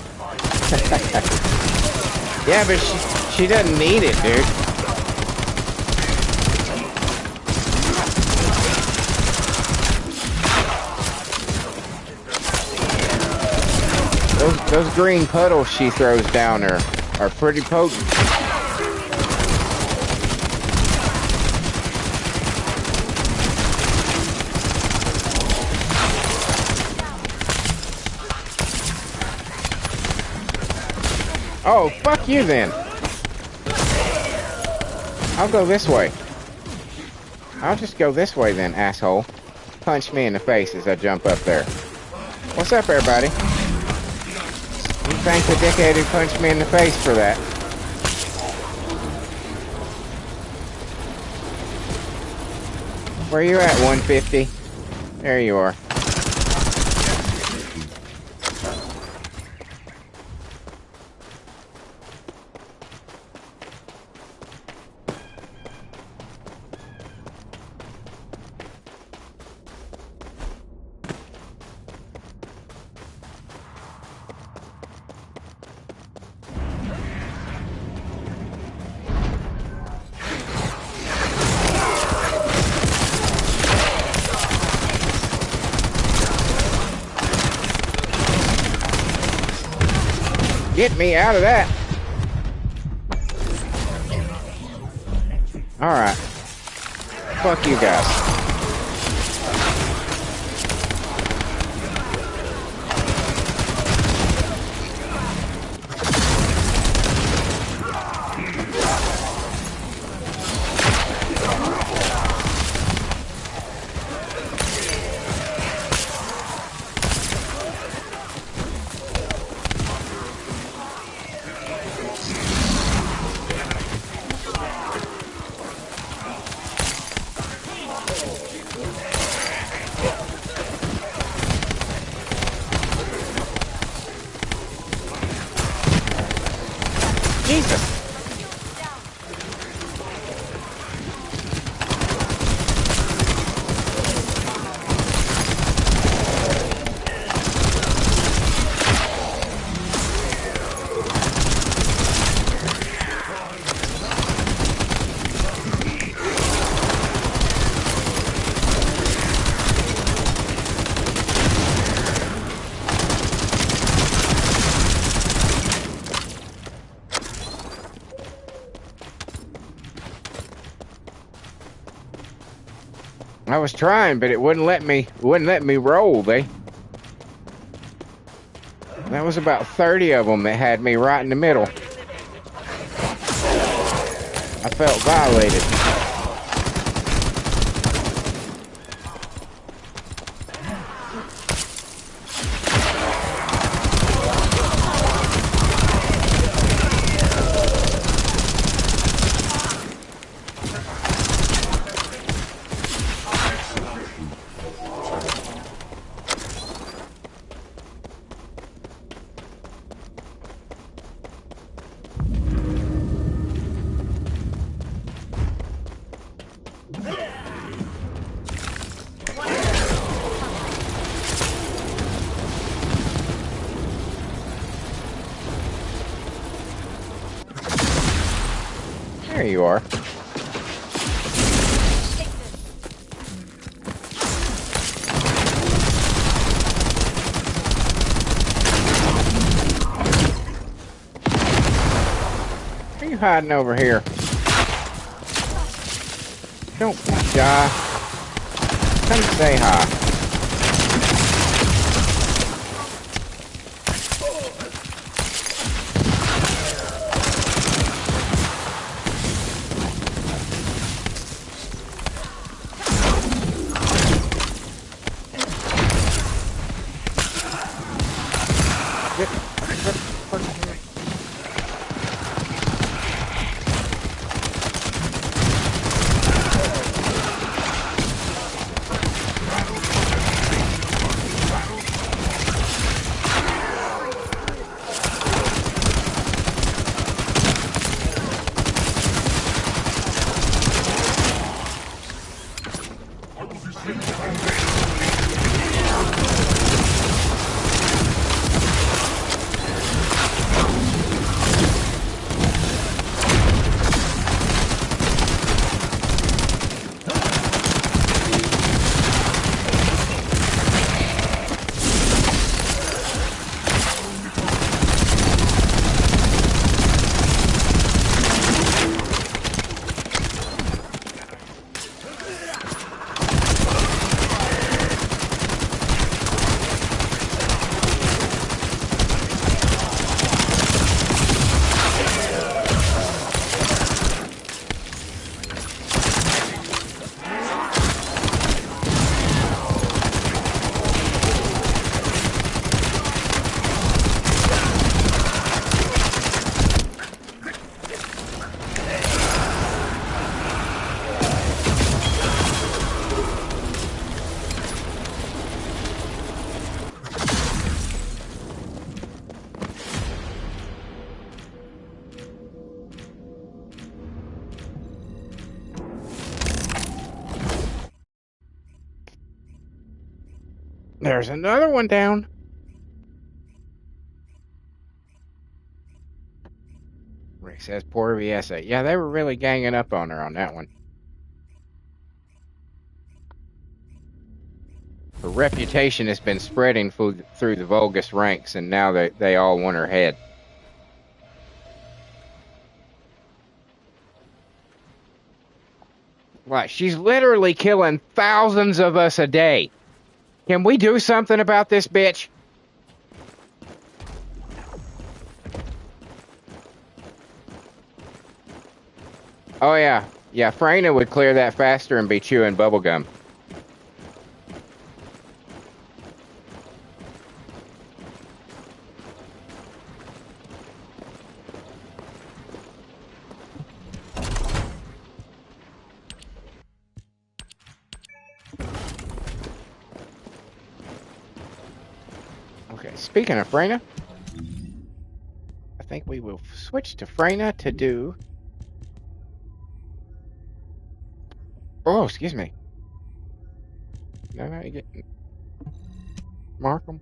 Yeah, but she doesn't need it, dude. Those green puddles she throws down are pretty potent. Oh, fuck you then. I'll go this way. I'll just go this way then, asshole. Punch me in the face as I jump up there. What's up, everybody? You thank the dickhead who punched me in the face for that. Where you at, 150? There you are. Get me out of that. Alright. Fuck you guys. Jesus. I was trying, but it wouldn't let me roll, That was about 30 of them that had me right in the middle. I felt violated. There you are. Are you hiding over here? Don't die. Come say hi. There's another one down. Rick says poor VSA. Yeah, they were really ganging up on her on that one. Her reputation has been spreading through the Vulgus ranks, and now they all want her head. Like, she's literally killing thousands of us a day. Can we do something about this bitch? Oh yeah. Yeah, Freyna would clear that faster and be chewing bubblegum. Okay, speaking of Freyna, I think we will switch to Freyna to do... Oh, excuse me. No, you get... Markham.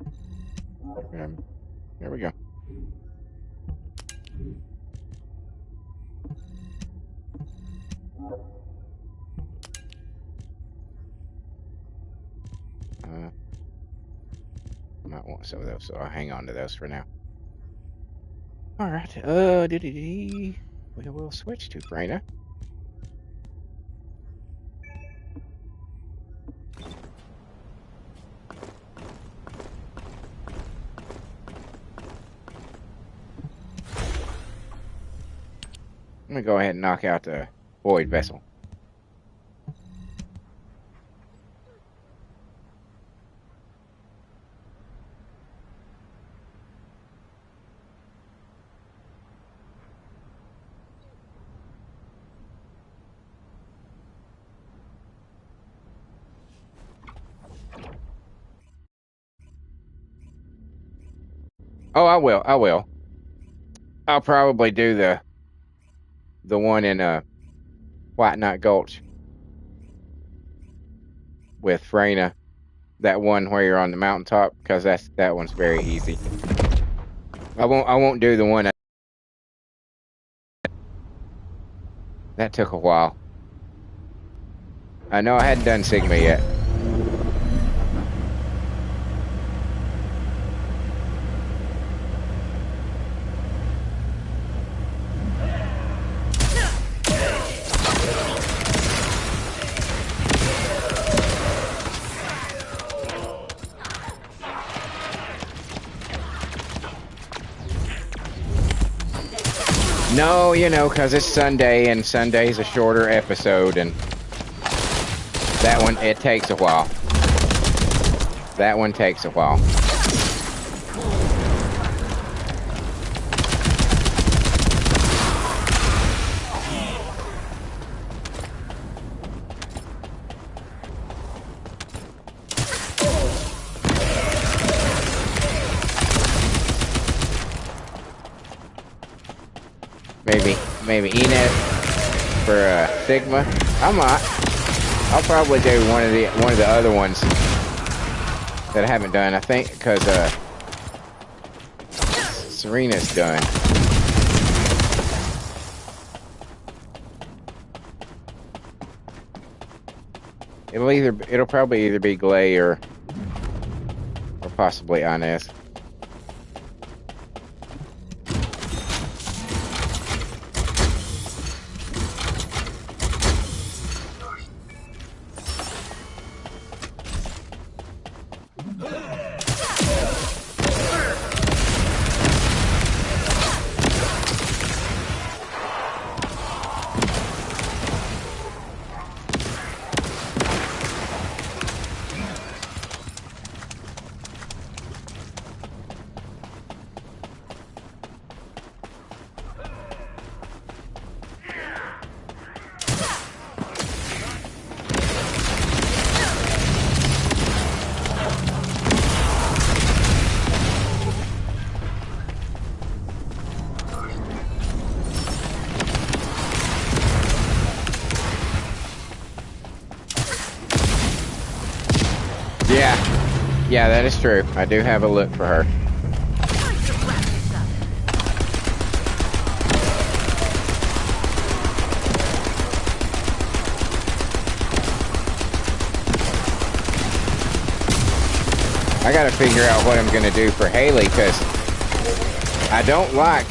There we go. Might want some of those, so I'll hang on to those for now. Alright, we will switch to Freyna. I'm gonna go ahead and knock out the void vessel. Oh, I will. I'll probably do the one in White Knight Gulch with Freyna. That one where you're on the mountaintop, because that one's very easy. I won't do the one that took a while. I know I hadn't done Sigma yet. No, because it's Sunday, and Sunday's a shorter episode, and that one, it takes a while. That one takes a while. Maybe Enid for Sigma. I'll probably do one of the other ones that I haven't done. I think because Serena's done. It'll probably either be Glay or possibly Inez. Yeah, that is true. I do have a look for her. I gotta figure out what I'm gonna do for Hailey, because I don't like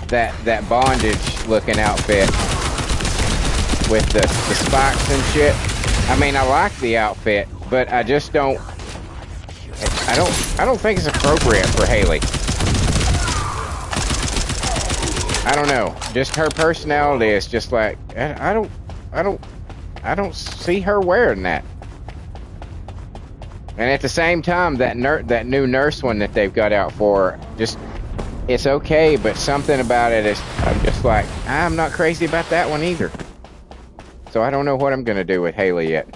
that bondage looking outfit with the spikes and shit. I mean, I like the outfit, but I just don't. I don't think it's appropriate for Hailey. I don't know. Just her personality is just like I don't see her wearing that. And at the same time, that new nurse one that they've got out for her, just it's okay, but something about it is I'm just like I'm not crazy about that one either. So I don't know what I'm gonna do with Hailey yet.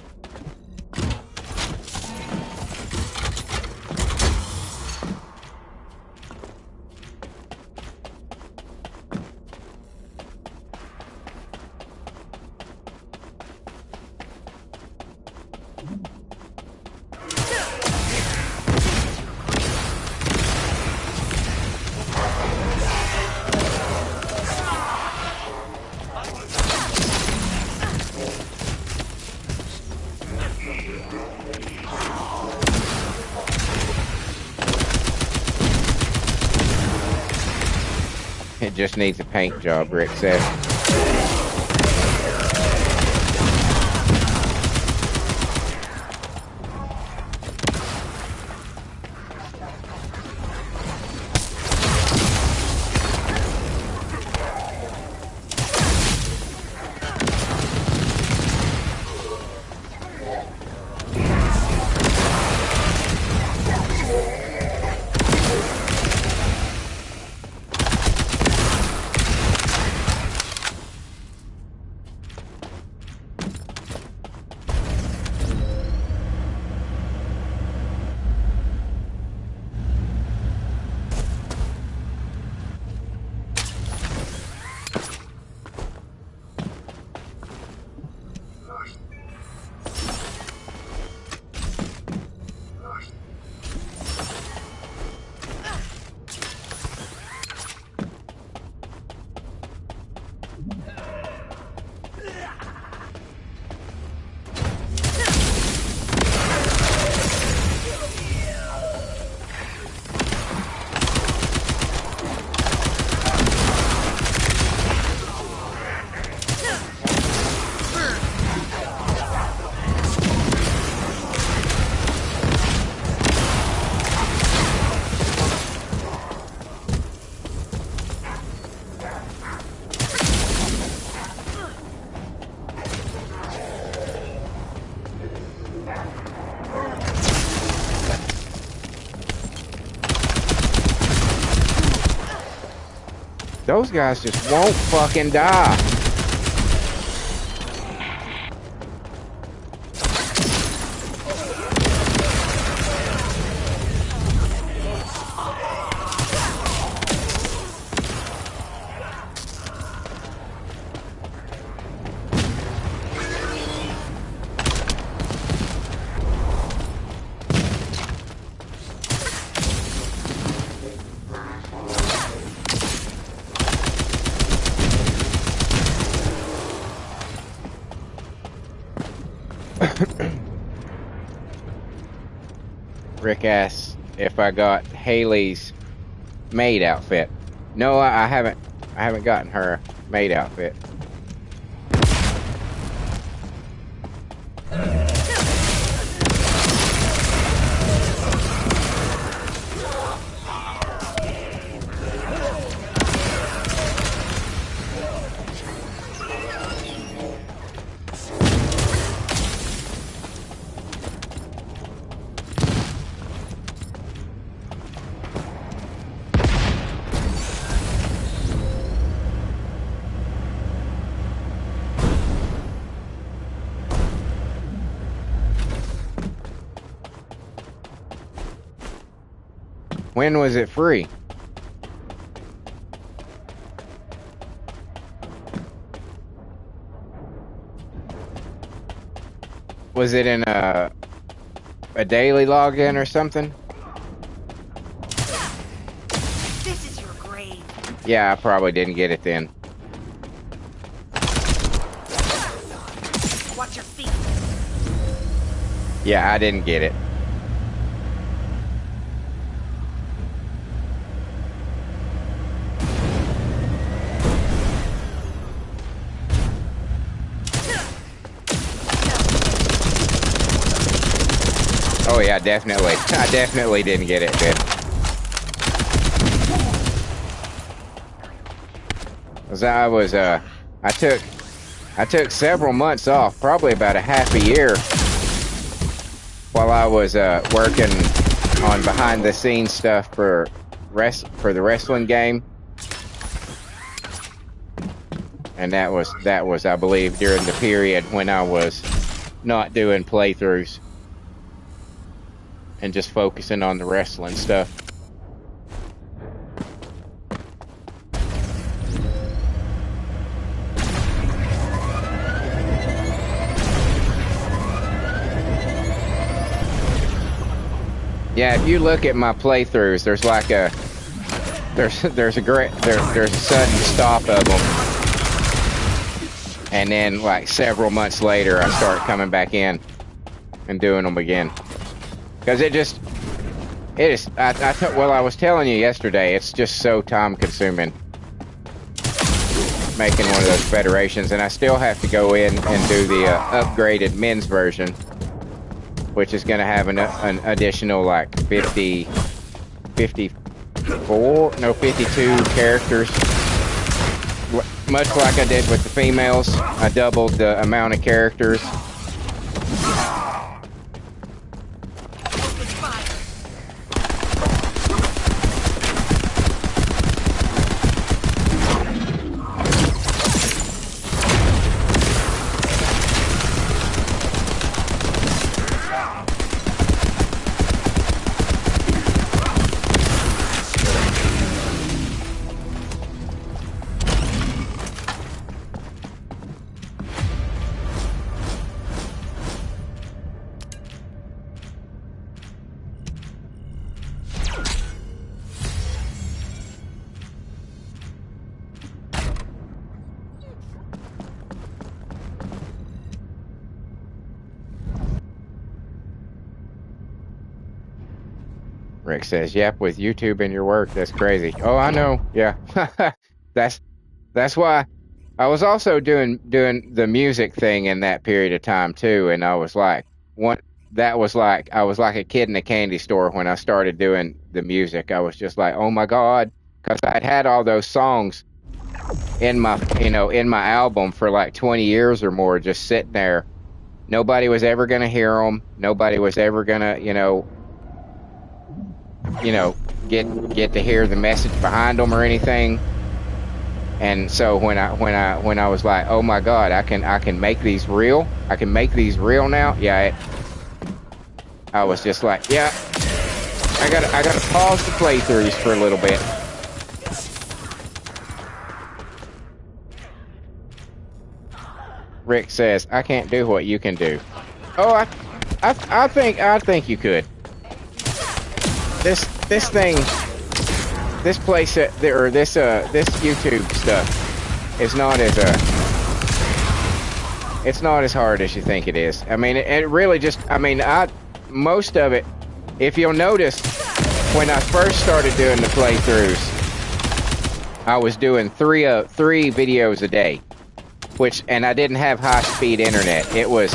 It just needs a paint job, Rick said. Those guys just won't fucking die. Rick asks if I got Hailey's maid outfit. No, I haven't. I haven't gotten her maid outfit. When was it free? Was it in a a daily login or something? This is your grave. Yeah, I probably didn't get it then. Watch your feet. Yeah, I didn't get it. Oh yeah, definitely. I definitely didn't get it then. Cause I took several months off, probably about a half a year, while I was working on behind the scenes stuff for the wrestling game. And that was I believe during the period when I was not doing playthroughs and just focusing on the wrestling stuff. Yeah, if you look at my playthroughs, there's like a there's a sudden stop of them, and then like several months later, I start coming back in and doing them again. Because it is. Well, I was telling you yesterday, it's just so time consuming making one of those federations, and I still have to go in and do the upgraded men's version, which is going to have an additional like 52 characters. Much like I did with the females, I doubled the amount of characters. Rick says, "Yep, with YouTube and your work, that's crazy." Oh, I know. Yeah, that's why I was also doing the music thing in that period of time too. And I was like, I was like a kid in a candy store when I started doing the music. I was just like, oh my God, because I'd had all those songs in my album for like 20 years or more, just sitting there. Nobody was ever gonna hear them. Nobody was ever gonna, get to hear the message behind them or anything. And so when I was like, oh my God, I can make these real. I can make these real now. Yeah, I was just like, yeah, I gotta pause the playthroughs for a little bit. Rick says, I can't do what you can do. Oh, I think you could. This YouTube stuff is not it's not as hard as you think it is. I mean, it really just, most of it, if you'll notice, when I first started doing the playthroughs, I was doing three videos a day, and I didn't have high-speed internet. It was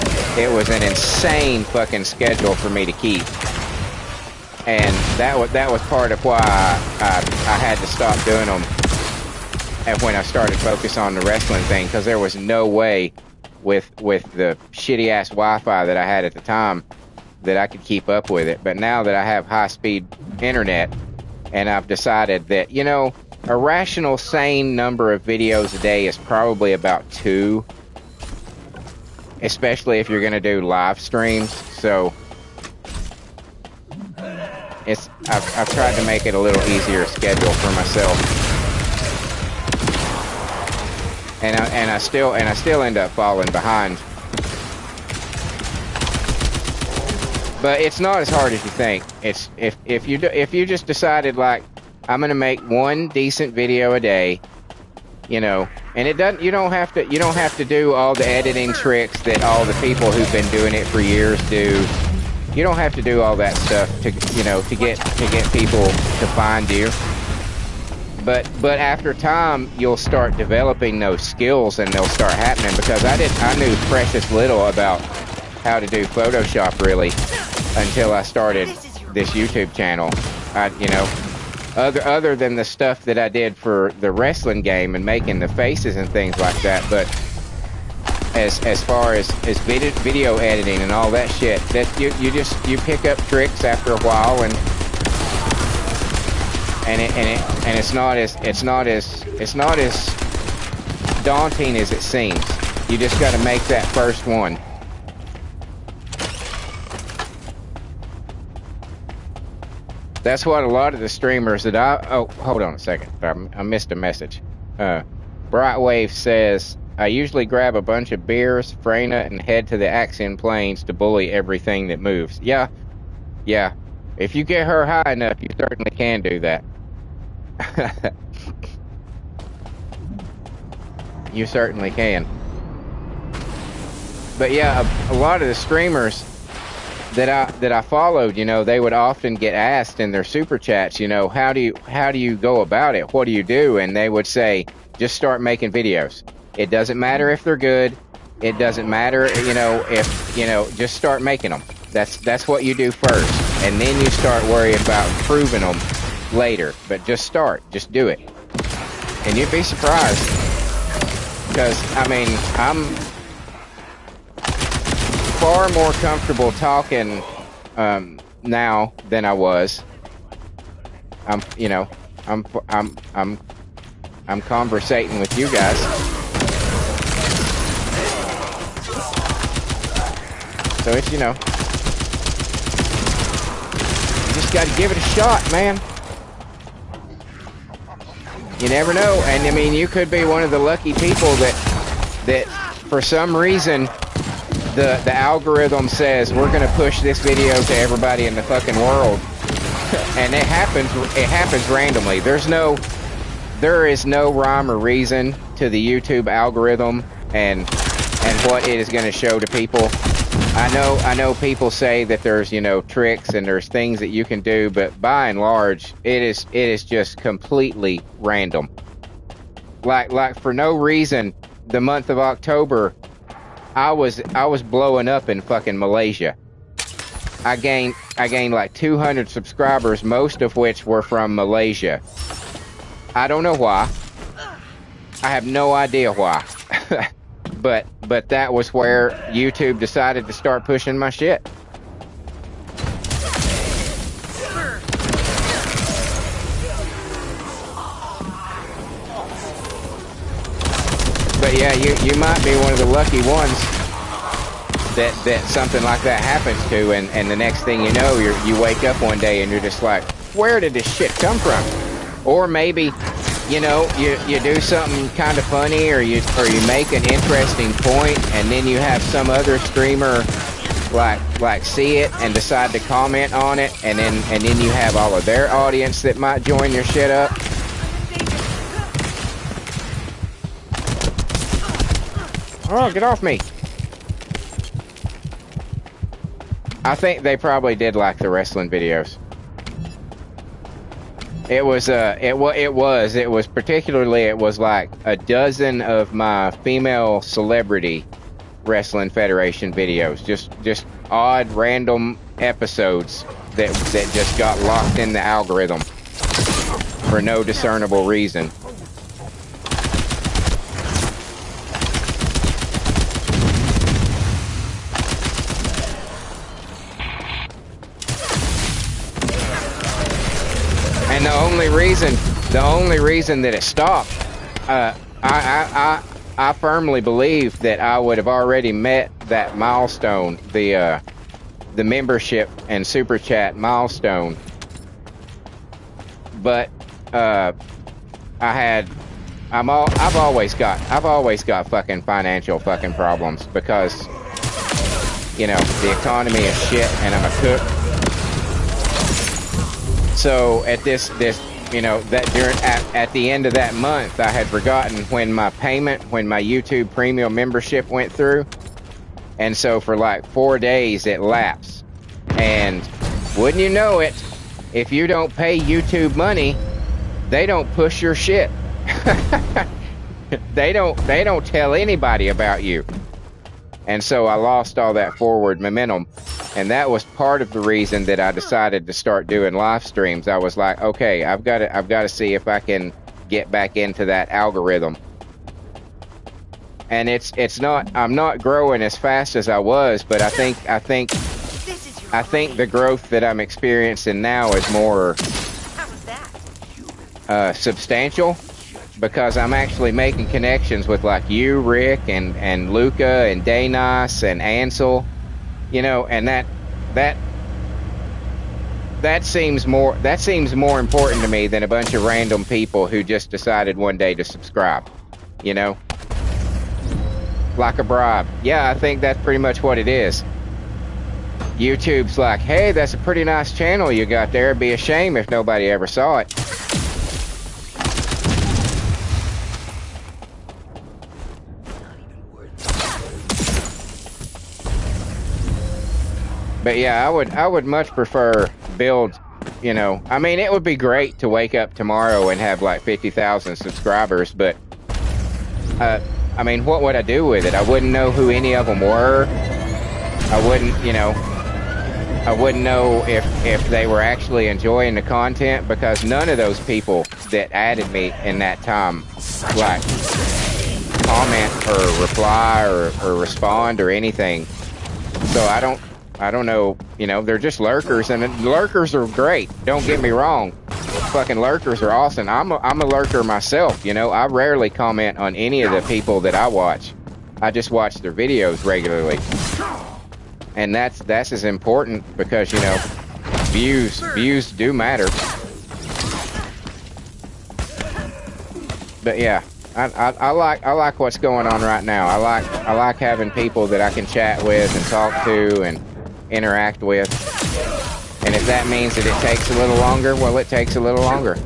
an insane fucking schedule for me to keep. And that was part of why I had to stop doing them. And when I started focus on the wrestling thing, because there was no way with the shitty ass Wi-Fi that I had at the time that I could keep up with it. But now that I have high speed internet, and I've decided that a rational, sane number of videos a day is probably about 2, especially if you're going to do live streams. So I've tried to make it a little easier schedule for myself, and I still end up falling behind. But it's not as hard as you think. It's if you just decided like I'm gonna make one decent video a day, you know, and it doesn't. You don't have to do all the editing tricks that all the people who've been doing it for years do. You don't have to do all that stuff to get people to find you. But after time, you'll start developing those skills, and they'll start happening. Because I knew precious little about how to do Photoshop really until I started this YouTube channel. Other than the stuff that I did for the wrestling game and making the faces and things like that, but as far as video editing and all that shit, that you pick up tricks after a while, and it's not as daunting as it seems. You just got to make that first one. That's what a lot of the streamers that oh, hold on a second. I missed a message. Brightwave says, I usually grab a bunch of beers, Freyna, and head to the Axion Plains to bully everything that moves. Yeah. If you get her high enough, you certainly can do that. You certainly can. But yeah, a lot of the streamers that I followed, you know, they would often get asked in their super chats, you know, how do you go about it? What do you do? And they would say, just start making videos. It doesn't matter if they're good. It doesn't matter, you know, if, you know, just start making them. That's what you do first. And then you start worrying about improving them later. But just start. Just do it. And you'd be surprised. Because, I mean, I'm far more comfortable talking now than I was. I'm conversating with you guys. So it's, you know, you just got to give it a shot, man. You never know. And I mean, you could be one of the lucky people that for some reason the algorithm says we're gonna push this video to everybody in the fucking world, and it happens randomly. There is no rhyme or reason to the YouTube algorithm and what it is going to show to people. I know people say that there's, you know, tricks and there's things that you can do, but by and large it is just completely random. Like for no reason, the month of October I was blowing up in fucking Malaysia. I gained like 200 subscribers, most of which were from Malaysia. I don't know why. I have no idea why. but that was where YouTube decided to start pushing my shit. But yeah, you might be one of the lucky ones that something like that happens to, and the next thing you know, you wake up one day and you're just like, where did this shit come from? Or maybe, you know, you do something kind of funny, or you make an interesting point, and then you have some other streamer like see it and decide to comment on it, and then you have all of their audience that might join your shit up. Oh, get off me. I think they probably did like the wrestling videos. It was like a dozen of my female celebrity wrestling federation videos, just odd random episodes that just got locked in the algorithm for no discernible reason. And the only reason that it stopped, I firmly believe that I would have already met that milestone, the membership and super chat milestone. But I've always got fucking financial fucking problems, because you know, the economy is shit and I'm a cook. So at this, you know, that at the end of that month, I had forgotten when my YouTube premium membership went through. And so for like 4 days, it lapsed. And wouldn't you know it, if you don't pay YouTube money, they don't push your shit. They don't tell anybody about you. And so I lost all that forward momentum. And that was part of the reason that I decided to start doing live streams. I was like, okay, I've got to see if I can get back into that algorithm. And it's not, I'm not growing as fast as I was, but I think the growth that I'm experiencing now is more substantial, because I'm actually making connections with like you, Rick, and Luca, and Daynos, and Ansel, you know, and that seems more important to me than a bunch of random people who just decided one day to subscribe, you know, like a bribe. Yeah, I think that's pretty much what it is. YouTube's like, hey, that's a pretty nice channel you got there. It'd be a shame if nobody ever saw it. But yeah, I would much prefer build, you know, I mean, it would be great to wake up tomorrow and have like 50,000 subscribers, but I mean, what would I do with it? I wouldn't know who any of them were. I wouldn't, you know, I wouldn't know if they were actually enjoying the content, because none of those people that added me in that time, like, comment or reply or respond or anything. So I don't know, you know, they're just lurkers, and lurkers are great. Don't get me wrong. Fucking lurkers are awesome. I'm a lurker myself, you know. I rarely comment on any of the people that I watch. I just watch their videos regularly. And that's as important, because, you know, views do matter. But yeah, I like what's going on right now. I like having people that I can chat with and talk to and interact with. And if that means that it takes a little longer, well, it takes a little longer.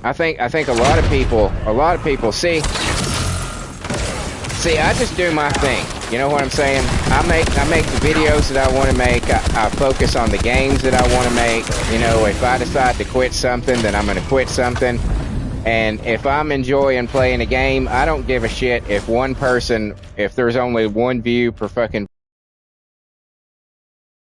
I think a lot of people see, I just do my thing. You know what I'm saying? I make the videos that I want to make. I focus on the games that I want to make. You know, if I decide to quit something, then I'm going to quit something. And if I'm enjoying playing a game, I don't give a shit if there's only one view per fucking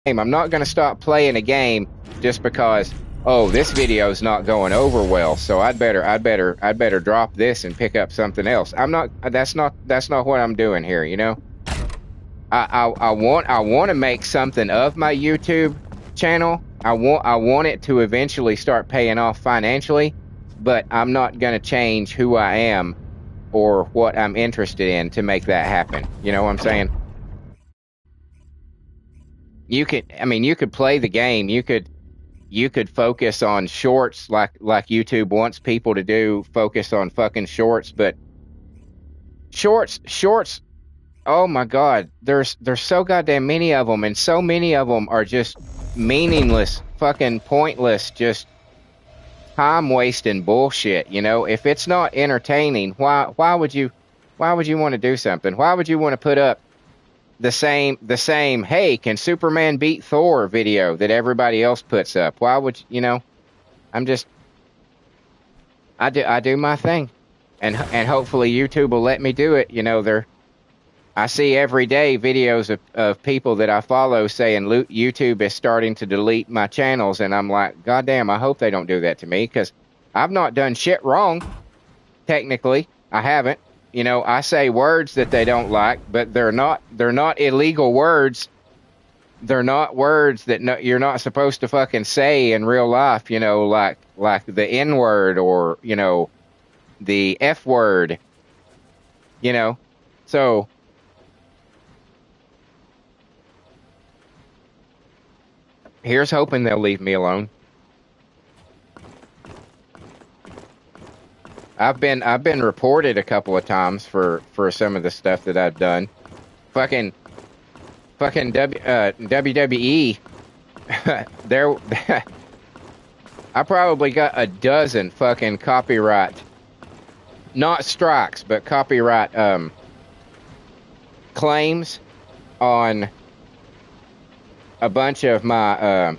game. I'm not going to stop playing a game just because, oh, this video's not going over well, so I'd better drop this and pick up something else. That's not what I'm doing here, you know? I want to make something of my YouTube channel. I want it to eventually start paying off financially, but I'm not going to change who I am or what I'm interested in to make that happen. You know what I'm saying? You could play the game. You could focus on shorts like YouTube wants people to do, focus on fucking shorts, but shorts, oh my god, there's so goddamn many of them, and so many of them are just meaningless, fucking pointless, just time wasting bullshit, you know? If it's not entertaining, why would you want to do something? Why would you want to put up the same, hey, can Superman beat Thor video that everybody else puts up? Why would you know? I do my thing, and hopefully YouTube will let me do it. You know, I see every day videos of people that I follow saying YouTube is starting to delete my channels, and I'm like, goddamn, I hope they don't do that to me, because I've not done shit wrong. Technically, I haven't. You know, I say words that they don't like, but they're not illegal words. They're not words that you're not supposed to fucking say in real life, you know, like the N word, or, you know, the F word, you know. So here's hoping they'll leave me alone. I've been reported a couple of times for some of the stuff that I've done. Fucking WWE. There, I probably got a dozen fucking copyright, not strikes, but copyright claims on a bunch of my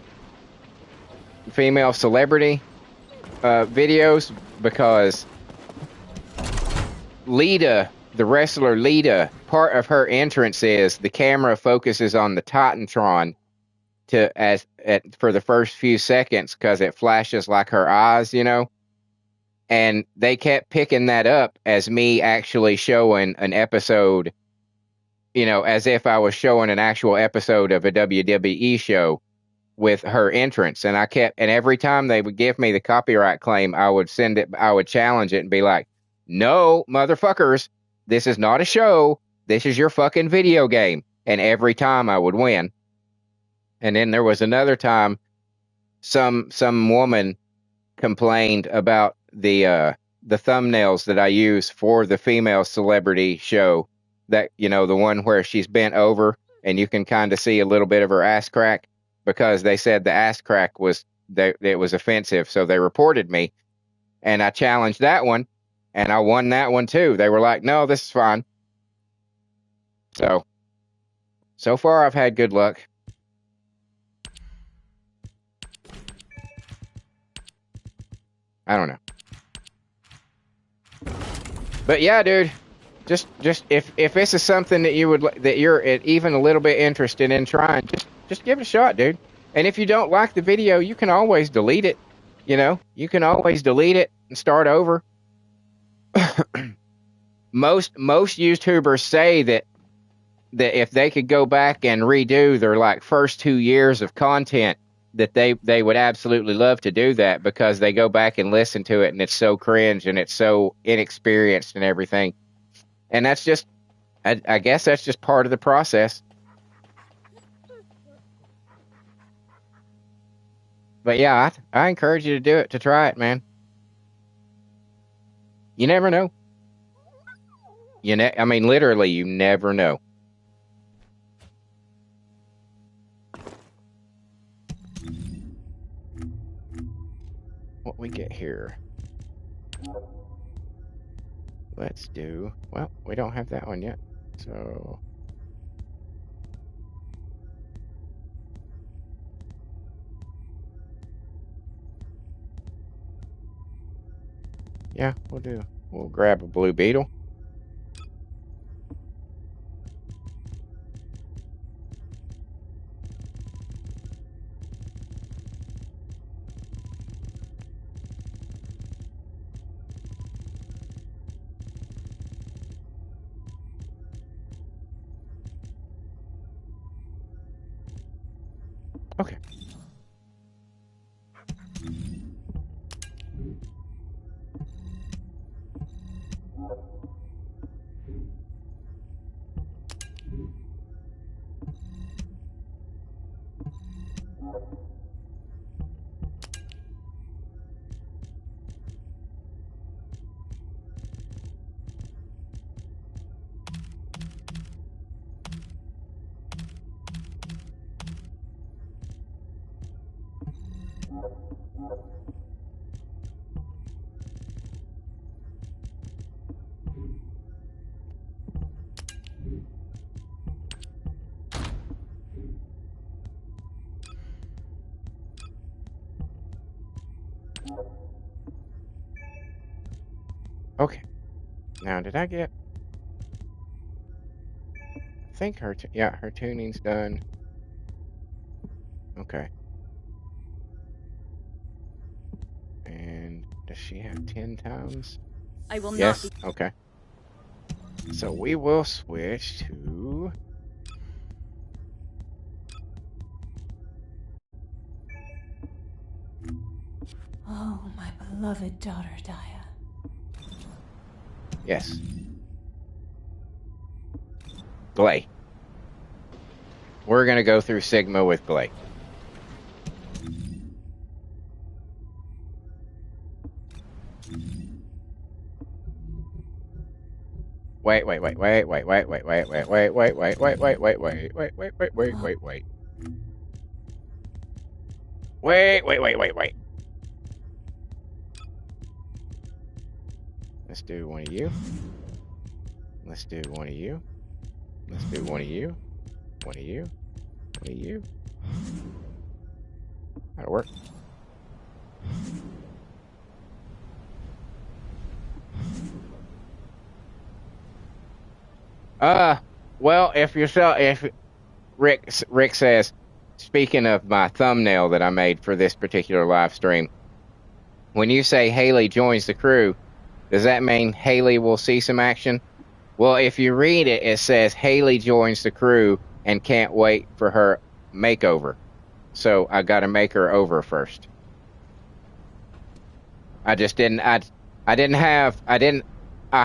female celebrity videos because Lita, the wrestler Lita, part of her entrance is the camera focuses on the Titantron for the first few seconds because it flashes like her eyes, you know. And they kept picking that up as me actually showing an episode, you know, as if I was showing an actual episode of a WWE show with her entrance. And every time they would give me the copyright claim, I would challenge it and be like, no, motherfuckers, this is not a show. This is your fucking video game. And every time I would win. And then there was another time some woman complained about the thumbnails that I use for the female celebrity show, that, you know, the one where she's bent over and you can kind of see a little bit of her ass crack, because they said the ass crack it was offensive, so they reported me. And I challenged that one and I won that one too. They were like, no, this is fine. So far I've had good luck. I don't know. But yeah, dude, just if this is something that you're even a little bit interested in trying, just give it a shot, dude. And if you don't like the video, you can always delete it. You know, you can always delete it and start over. Most YouTubers say that if they could go back and redo their like first 2 years of content, that they would absolutely love to do that, because they go back and listen to it and it's so cringe and it's so inexperienced and everything. And that's just, I guess that's just part of the process. But yeah, I encourage you to do it, to try it, man. You never know. I mean, literally, you never know. What we get here? Let's do, well, we don't have that one yet, so yeah, we'll grab a blue beetle. Okay. Okay. Now, did I get... I think her tuning's done. Okay. And does she have 10 times? I will yes. not be... Okay. So we will switch to... Oh, my beloved daughter, Daya. Yes. Glay. We're going to go through Sigma with Glay. Wait. Let's do one of you. Let's do one of you. Let's do one of you. One of you. One of you. That'll work. Well, if Rick says, speaking of my thumbnail that I made for this particular live stream, when you say Hailey joins the crew, does that mean Hailey will see some action? Well, if you read it, it says Hailey joins the crew and can't wait for her makeover. So I got to make her over first. I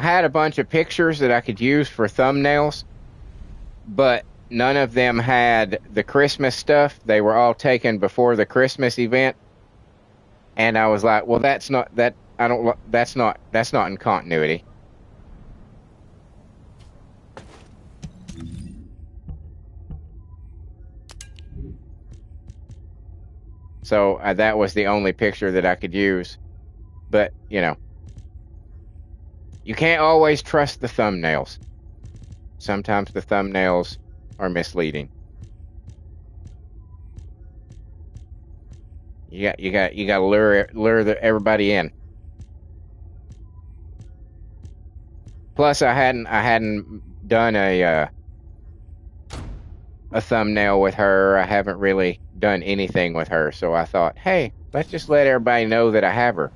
had a bunch of pictures that I could use for thumbnails, but none of them had the Christmas stuff. They were all taken before the Christmas event. And I was like, well, that's not in continuity. So that was the only picture that I could use. But, you know, you can't always trust the thumbnails. Sometimes the thumbnails are misleading. You got to lure everybody in. Plus, I hadn't done a thumbnail with her. I haven't really done anything with her, so I thought, hey, let's just let everybody know that I have her.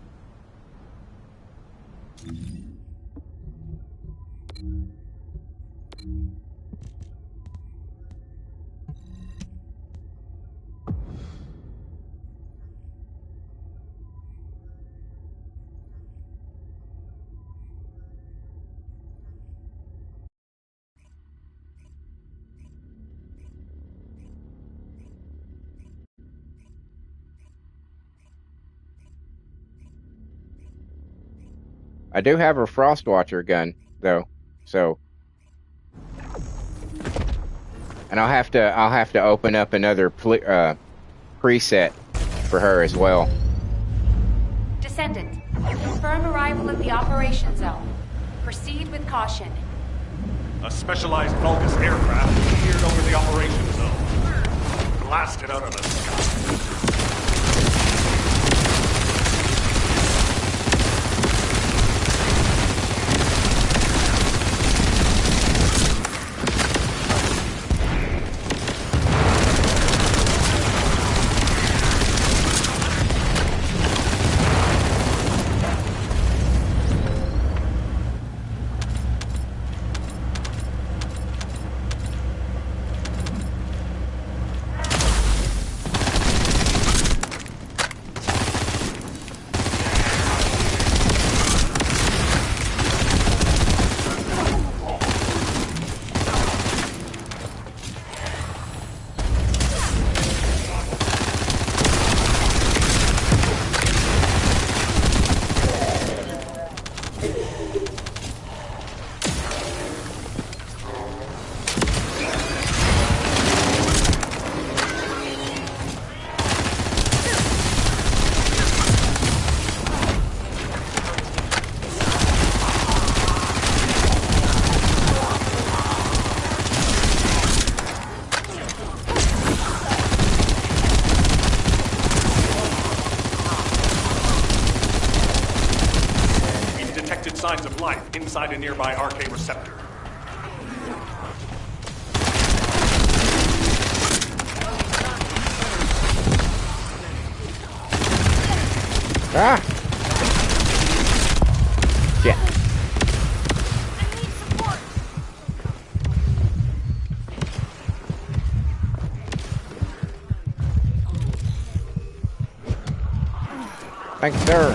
I do have a Frostwatcher gun, though, so, and I'll have to open up another preset for her as well. Descendant, confirm arrival at the operation zone. Proceed with caution. A specialized Vulgus aircraft appeared over the operation zone. Blasted out of the sky. Signs of life inside a nearby RK receptor. Ah! Shit. I need support. Thanks, sir.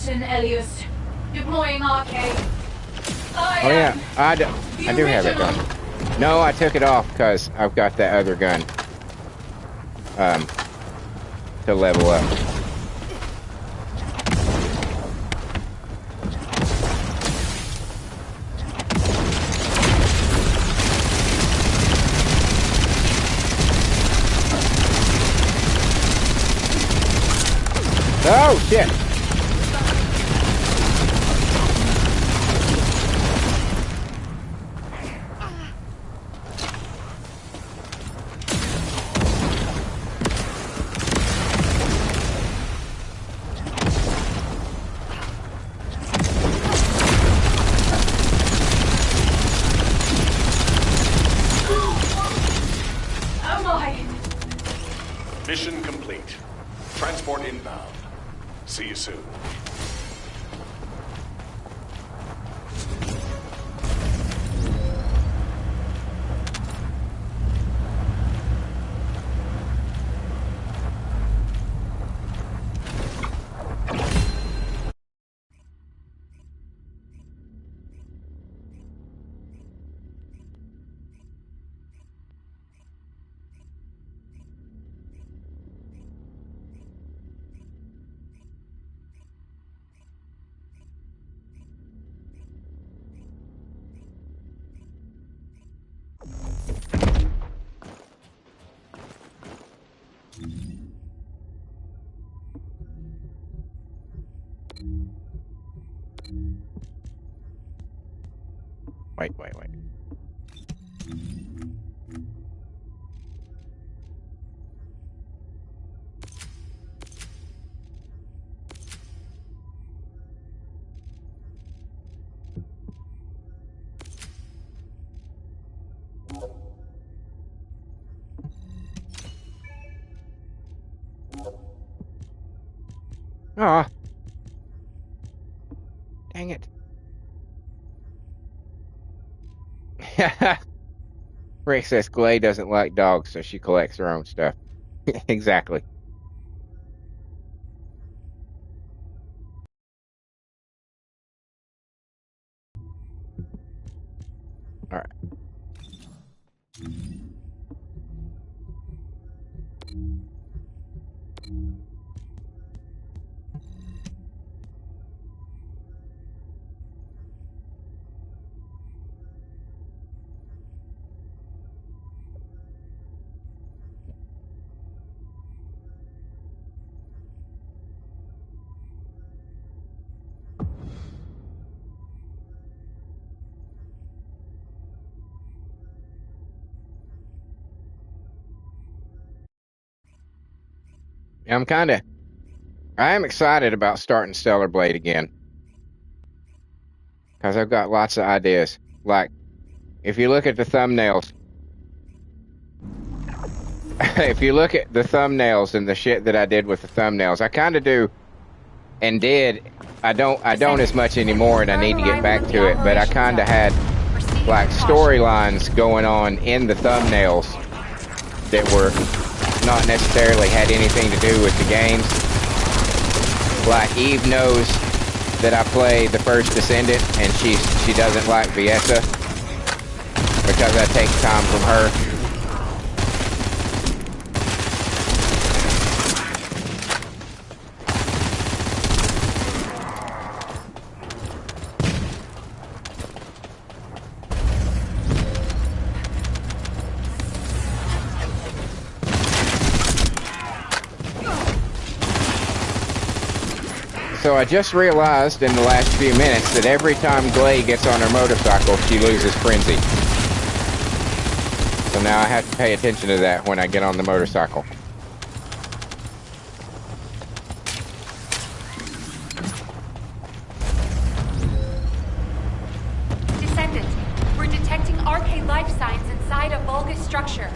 Listen, Elias. Deploying arcade. Oh yeah, I do have it done. No, I took it off because I've got that other gun. To level up. Oh shit! Mission complete. Transport inbound. See you soon. Wait. Aw. Dang it. Rick says Glay doesn't like dogs, so she collects her own stuff. Exactly. All right. I am excited about starting Stellar Blade again. Because I've got lots of ideas. Like, if you look at the thumbnails, if you look at the thumbnails and the shit that I did with the thumbnails, I kind of do and did. I don't as much anymore, and I need to get back to it. But I kind of had like storylines going on in the thumbnails that were not necessarily had anything to do with the games. Like Eve knows that I play the First Descendant, and she doesn't like Viessa because I take time from her. So I just realized in the last few minutes that every time Glay gets on her motorcycle, she loses frenzy. So now I have to pay attention to that when I get on the motorcycle. Descendant, we're detecting arcade life signs inside a Vulgus structure.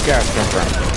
these guys come from?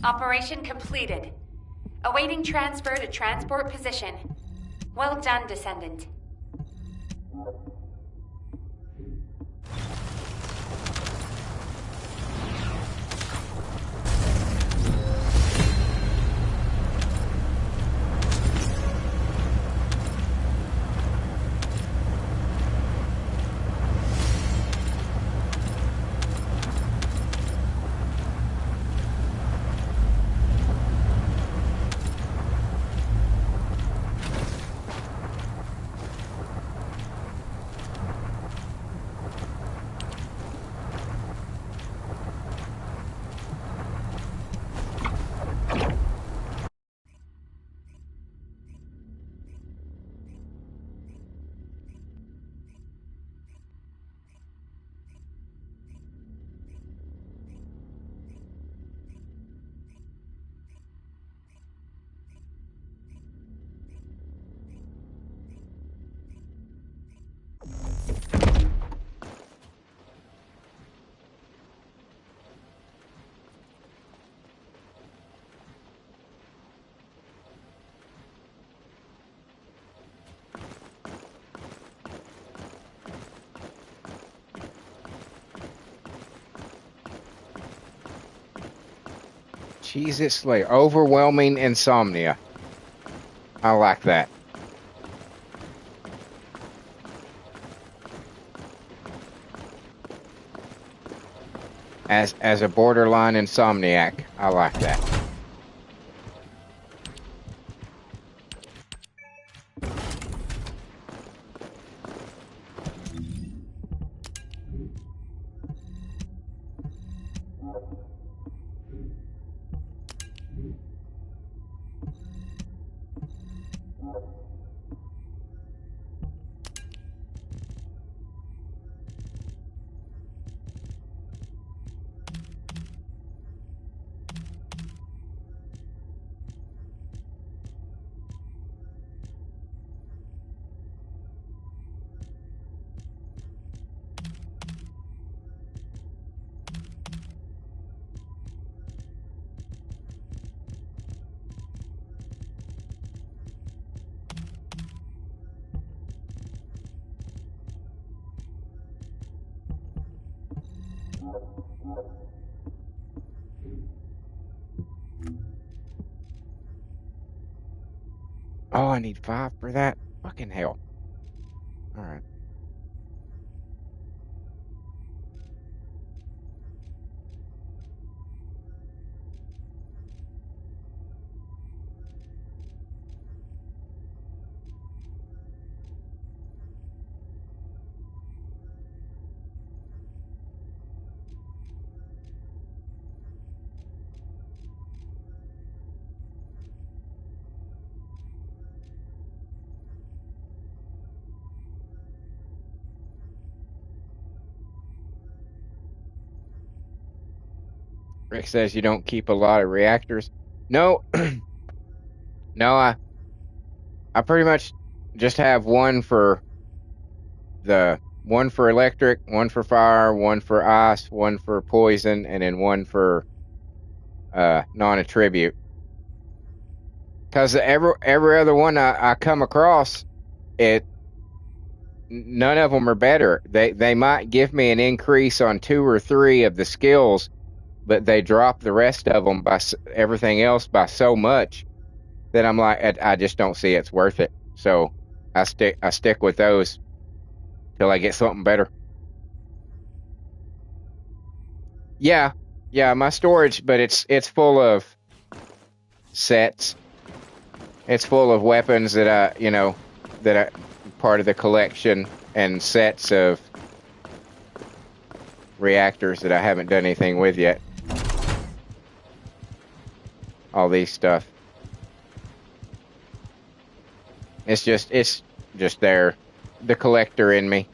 Operation completed. Awaiting transfer to transport position. Well done, Descendant. Jesus, like overwhelming insomnia. I like that. As a borderline insomniac, I like that. Oh, I need 5 for that? Fucking hell. Alright. Rick says you don't keep a lot of reactors. No, no, I pretty much just have one for electric, one for fire, one for ice, one for poison, and then one for non-attribute. Because every other one I come across, it none of them are better. They might give me an increase on 2 or 3 of the skills, but they drop the rest of them by everything else by so much that I'm like, I just don't see it's worth it. So I stick with those till I get something better. Yeah, yeah, my storage, but it's full of sets. It's full of weapons that that are part of the collection, and sets of reactors that I haven't done anything with yet. All these stuff. It's just there, the collector in me.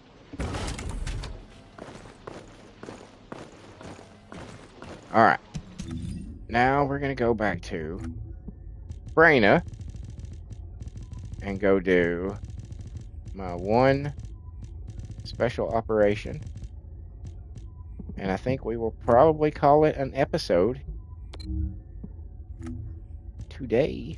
All right. Now we're gonna go back to Braina and go do my one special operation. And I think we will probably call it an episode today.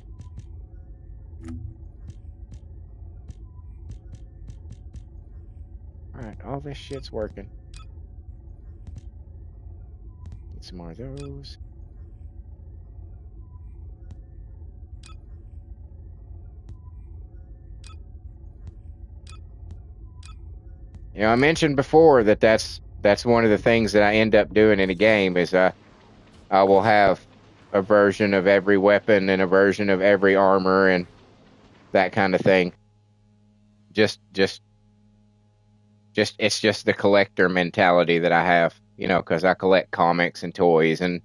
Alright, all this shit's working. Get some more of those. I mentioned before that that's one of the things that I end up doing in a game is I will have a version of every weapon and a version of every armor and that kind of thing. Just it's just the collector mentality that I have, because I collect comics and toys and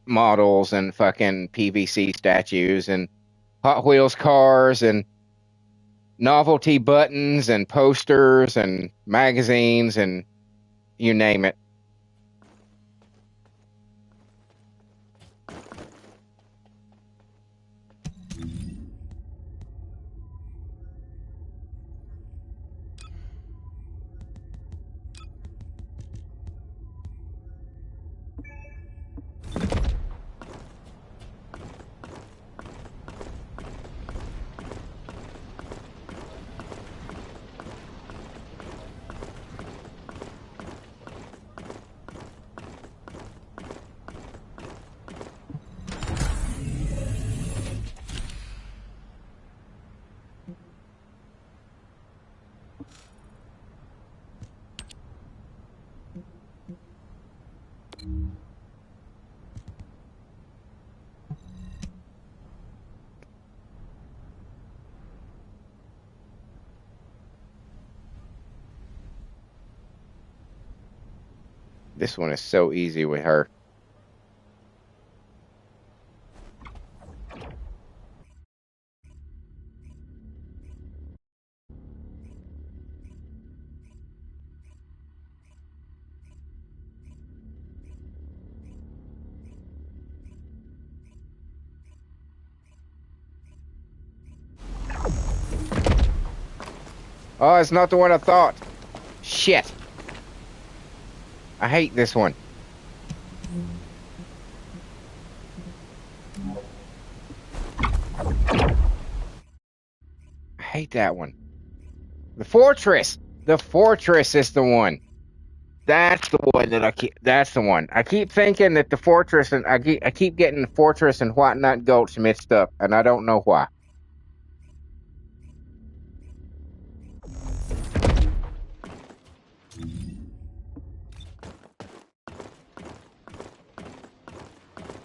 models and fucking PVC statues and Hot Wheels cars and novelty buttons and posters and magazines and you name it. This one is so easy with her. Oh, it's not the one I thought. Shit. I hate this one. I hate that one. The fortress. The fortress is the one. That's the one that that's the one. I keep thinking that the fortress, and I keep getting the fortress and Whatnot Gulch mixed up, and I don't know why.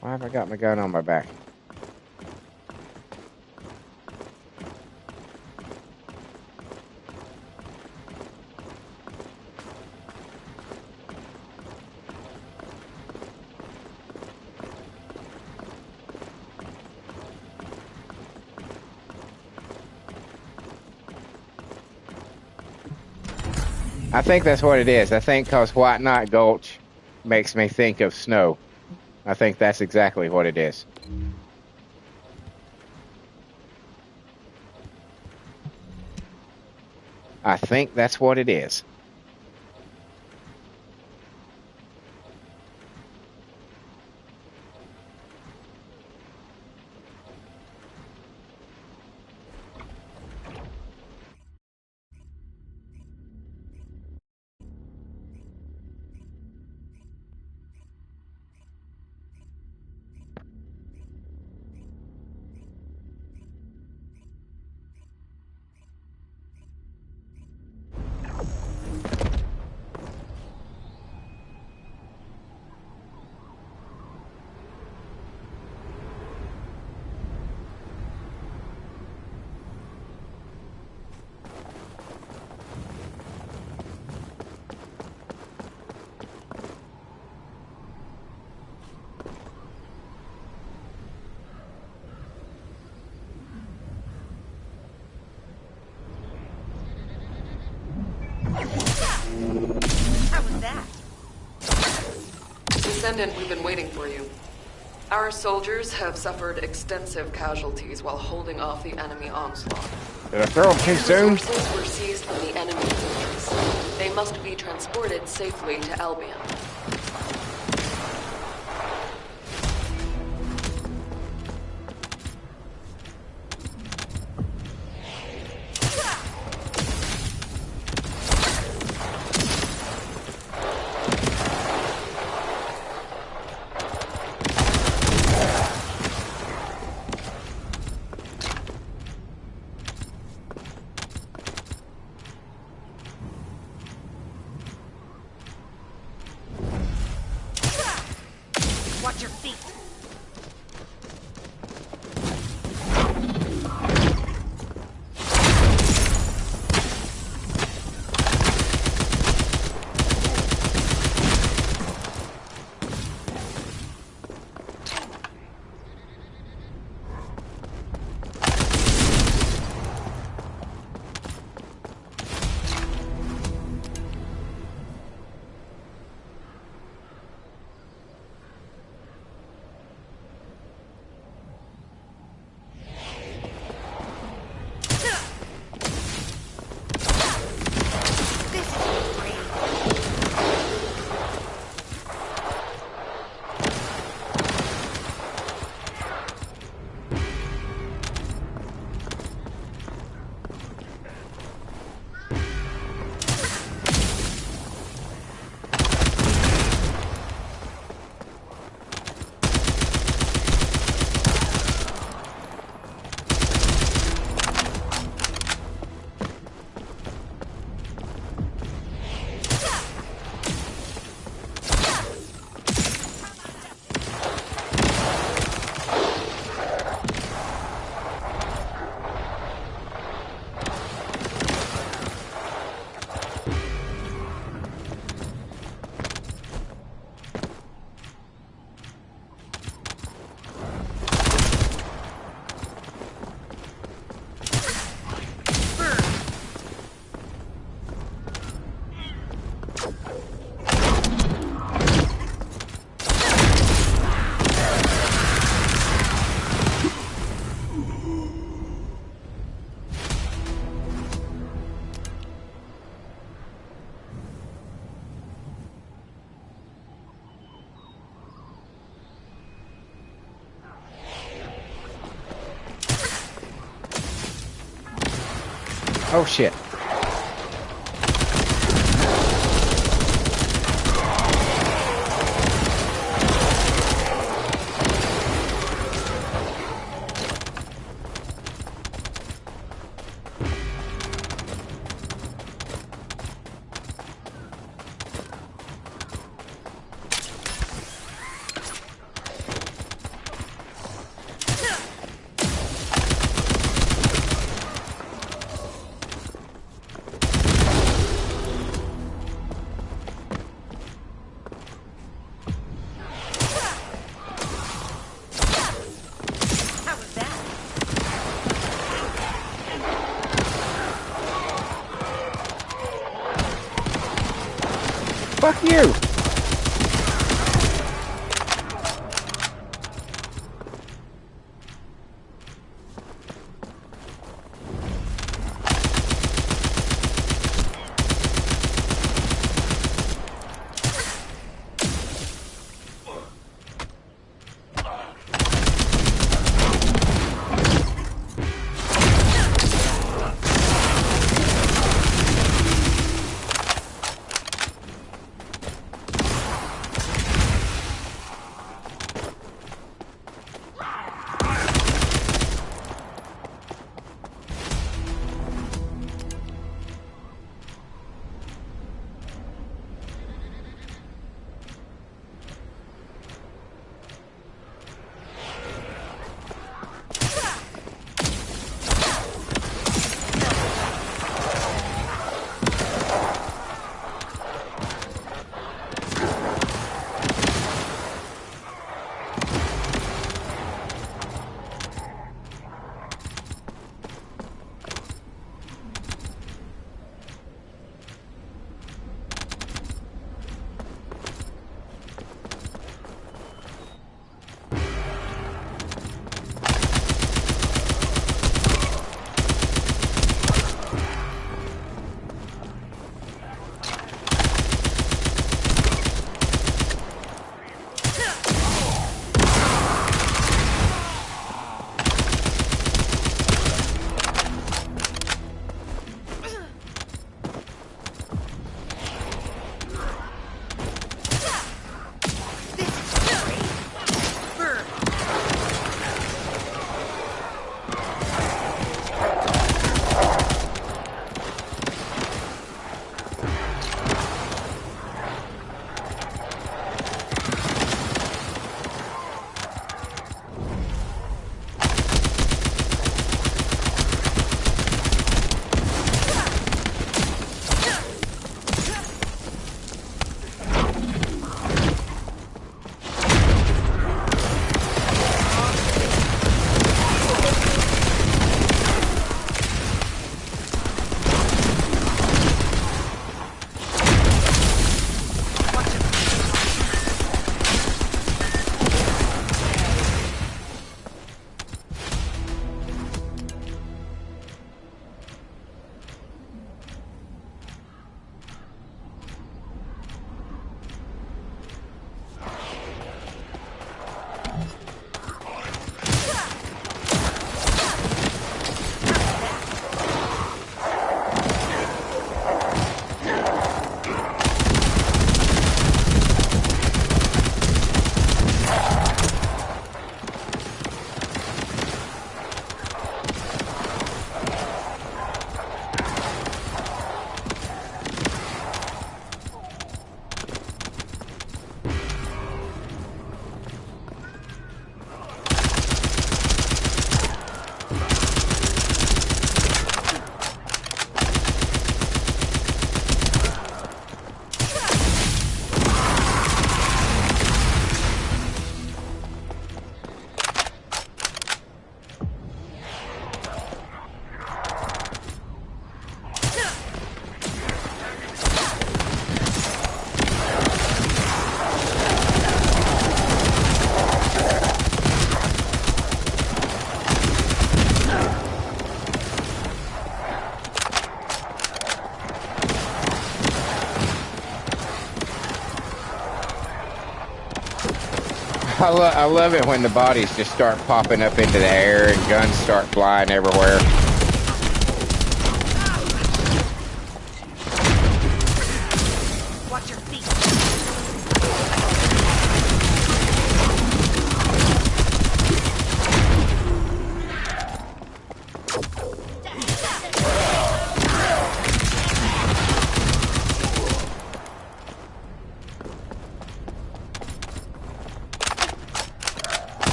Why have I got my gun on my back? I think that's what it is. I think because Whatnot Gulch makes me think of snow. I think that's exactly what it is. I think that's what it is. Descendant, we've been waiting for you. Our soldiers have suffered extensive casualties while holding off the enemy onslaught. Did I throw them too soon? Resources were seized from the enemy fortress. They must be transported safely to Albion. Watch your feet. Oh shit. Fuck you! I love it when the bodies just start popping up into the air and guns start flying everywhere. Watch your feet.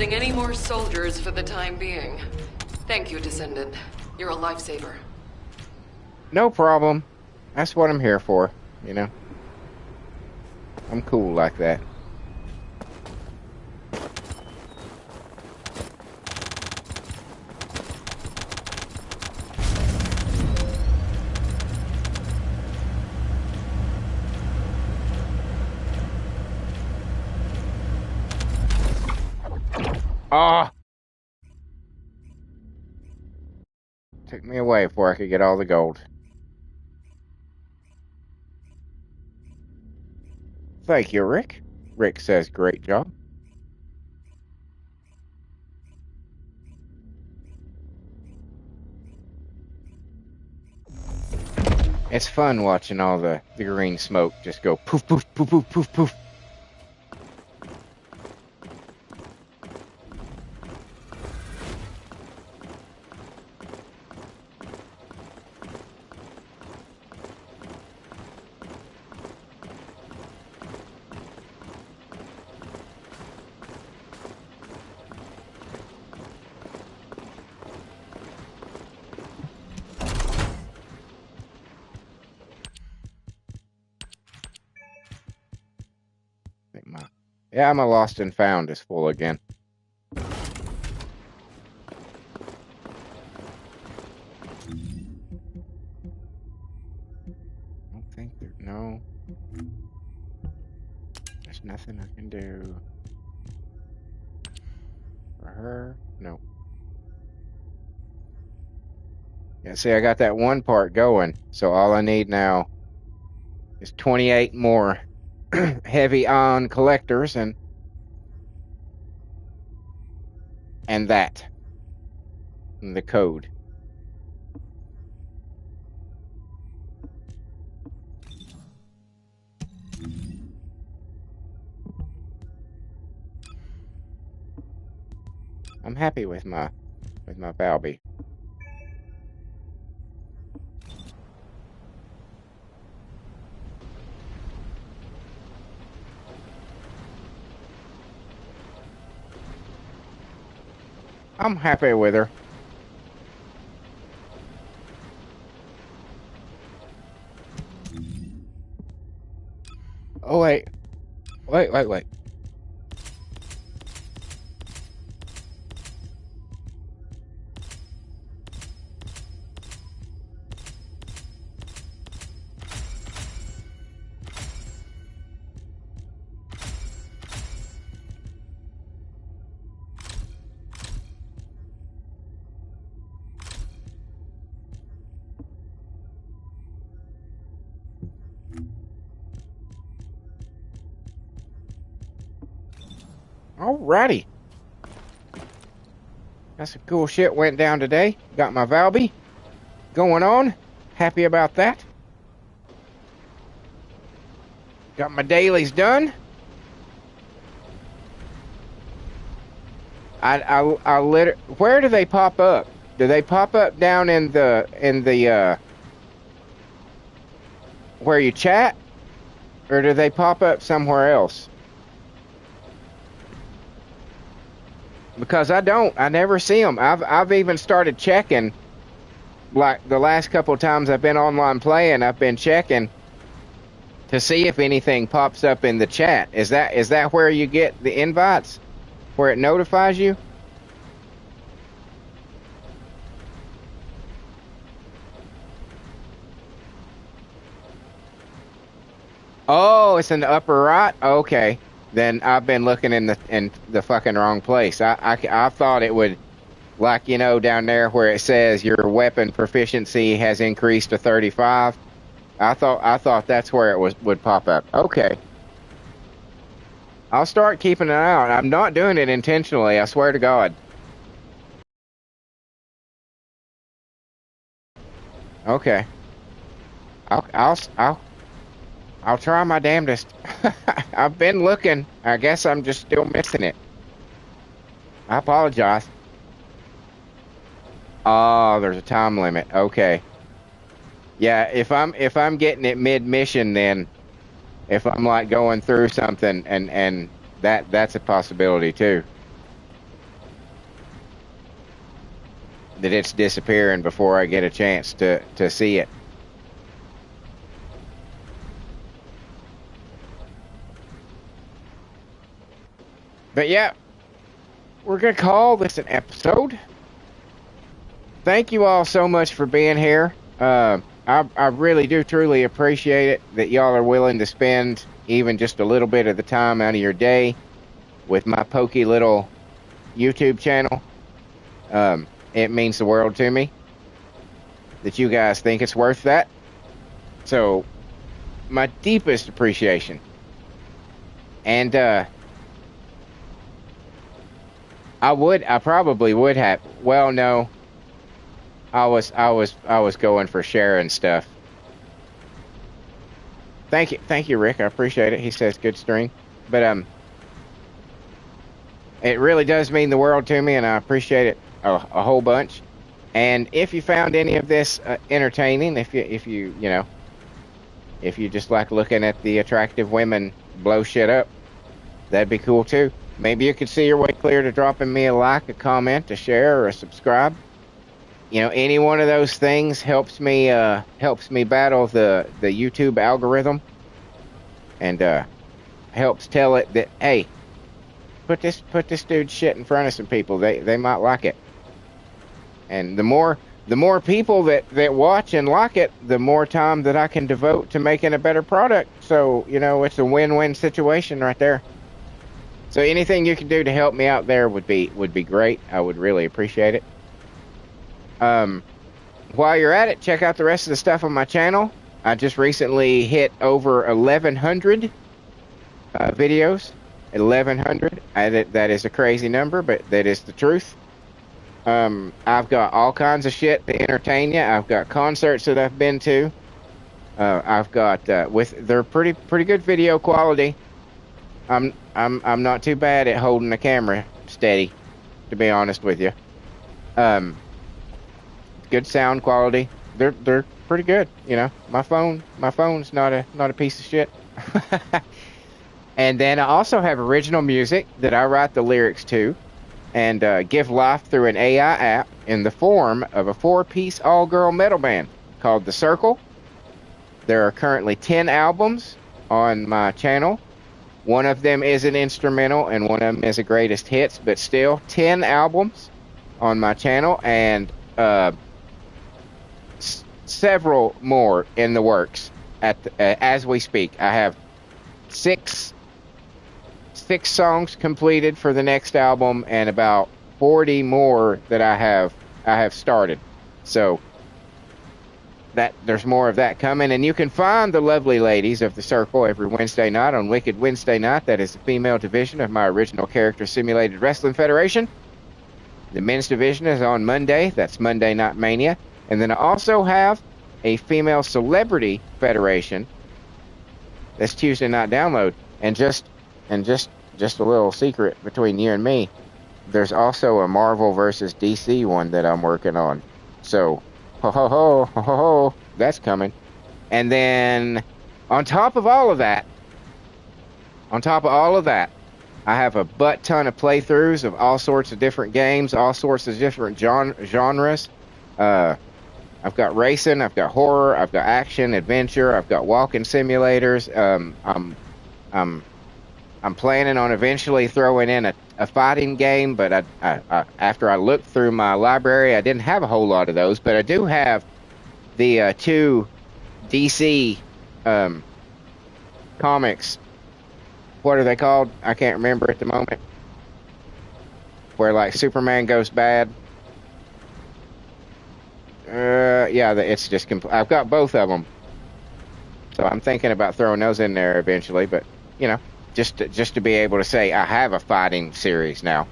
Any more soldiers for the time being. Thank you, Descendant. You're a lifesaver. No problem. That's what I'm here for, you know. I'm cool like that. Ah! Took me away before I could get all the gold. Thank you, Rick. Rick says, great job. It's fun watching all the green smoke just go poof, poof, poof, poof, poof, poof. Yeah, my lost and found is full again. I don't think there... No. There's nothing I can do. For her? No. Yeah, see, I got that one part going. So all I need now is 28 more heavy ion collectors and that. And the code. I'm happy with my Balby. I'm happy with her. Oh, wait. Wait. Alrighty. That's some cool shit went down today. Got my Valby going on. Happy about that. Got my dailies done. Where do they pop up? Do they pop up down in the where you chat? Or do they pop up somewhere else? Because I never see them. I've even started checking, like the last couple of times I've been online playing, I've been checking to see if anything pops up in the chat. Is that where you get the invites? Where it notifies you? Oh, it's in the upper right. Okay, then I've been looking in the fucking wrong place. I thought it would, like, down there where it says your weapon proficiency has increased to 35. I thought that's where it would pop up. Okay, I'll start keeping an eye out. I'm not doing it intentionally. I swear to God. Okay, I'll try my damnedest. I've been looking. I guess I'm just still missing it. I apologize. Oh, there's a time limit. Okay. Yeah, if I'm getting it mid mission, then if I'm like going through something, and that's a possibility too. That it's disappearing before I get a chance to see it. But yeah, we're gonna call this an episode. Thank you all so much for being here. I really do truly appreciate it that y'all are willing to spend even just a little bit of the time out of your day with my pokey little YouTube channel. It means the world to me that you guys think it's worth that. So, my deepest appreciation. And I probably would have. Well, no. I was going for sharing stuff. Thank you, Rick. I appreciate it. He says good stream, but it really does mean the world to me, and I appreciate it a whole bunch. And if you found any of this entertaining, if you just like looking at the attractive women blow shit up, that'd be cool too. Maybe you could see your way clear to dropping me a like, a comment, a share, or a subscribe. Any one of those things helps me battle the YouTube algorithm, and helps tell it that, hey, put this dude's shit in front of some people. They might like it. And the more people that watch and like it, the more time that I can devote to making a better product. So, it's a win-win situation right there. So anything you can do to help me out there would be great. I would really appreciate it. While you're at it, check out the rest of the stuff on my channel. I just recently hit over 1,100 videos. 1,100. That is a crazy number, but that is the truth. I've got all kinds of shit to entertain you. I've got concerts that I've been to. I've got they're pretty good video quality. I'm not too bad at holding the camera steady, to be honest with you. Good sound quality. They're pretty good. My phone's not a piece of shit. And then I also have original music that I write the lyrics to, and give life through an AI app in the form of a 4-piece all-girl metal band called The Circle. There are currently 10 albums on my channel. One of them is an instrumental, and one of them is a greatest hits, but still 10 albums on my channel, and several more in the works as we speak. I have six songs completed for the next album, and about 40 more that I have started. So that there's more of that coming, and you can find the lovely ladies of The Circle every Wednesday night on Wicked Wednesday Night. That is the female division of my original character Simulated Wrestling Federation. The men's division is on Monday. That's Monday Night Mania. And then I also have a female celebrity federation. That's Tuesday Night Download. And just a little secret between you and me, there's also a Marvel versus DC one that I'm working on. So, ho, that's coming. And then on top of all of that, I have a butt ton of playthroughs of all sorts of different games, all sorts of different genres. I've got racing, I've got horror, I've got action, adventure, I've got walking simulators. I'm planning on eventually throwing in a fighting game, but after I looked through my library, I didn't have a whole lot of those, but I do have the two DC comics. What are they called? I can't remember at the moment. Where like Superman goes bad. Yeah, it's just I've got both of them, so I'm thinking about throwing those in there eventually. But you know, just to be able to say I have a fighting series now.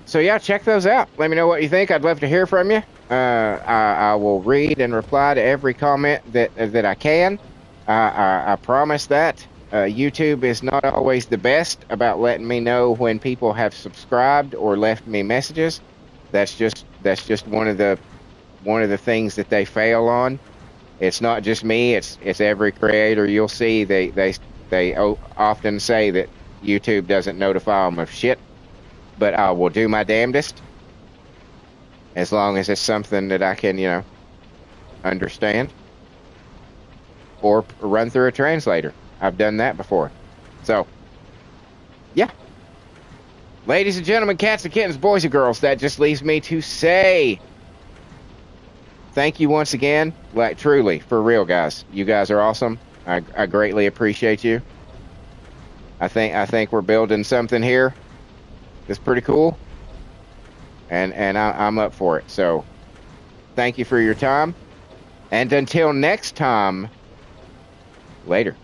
So yeah, check those out. Let me know what you think. I'd love to hear from you. I will read and reply to every comment that I can. I promise that. YouTube is not always the best about letting me know when people have subscribed or left me messages. That's just one of the things that they fail on. It's not just me. It's every creator you'll see. They often say that YouTube doesn't notify them of shit. But I will do my damnedest, as long as it's something that I can, you know, understand, or run through a translator. I've done that before. So, yeah. Ladies and gentlemen, cats and kittens, boys and girls, that just leaves me to say thank you once again. Like, truly, for real, guys. You guys are awesome. I greatly appreciate you. I think we're building something here. It's pretty cool, and I'm up for it. So, thank you for your time, and until next time, later.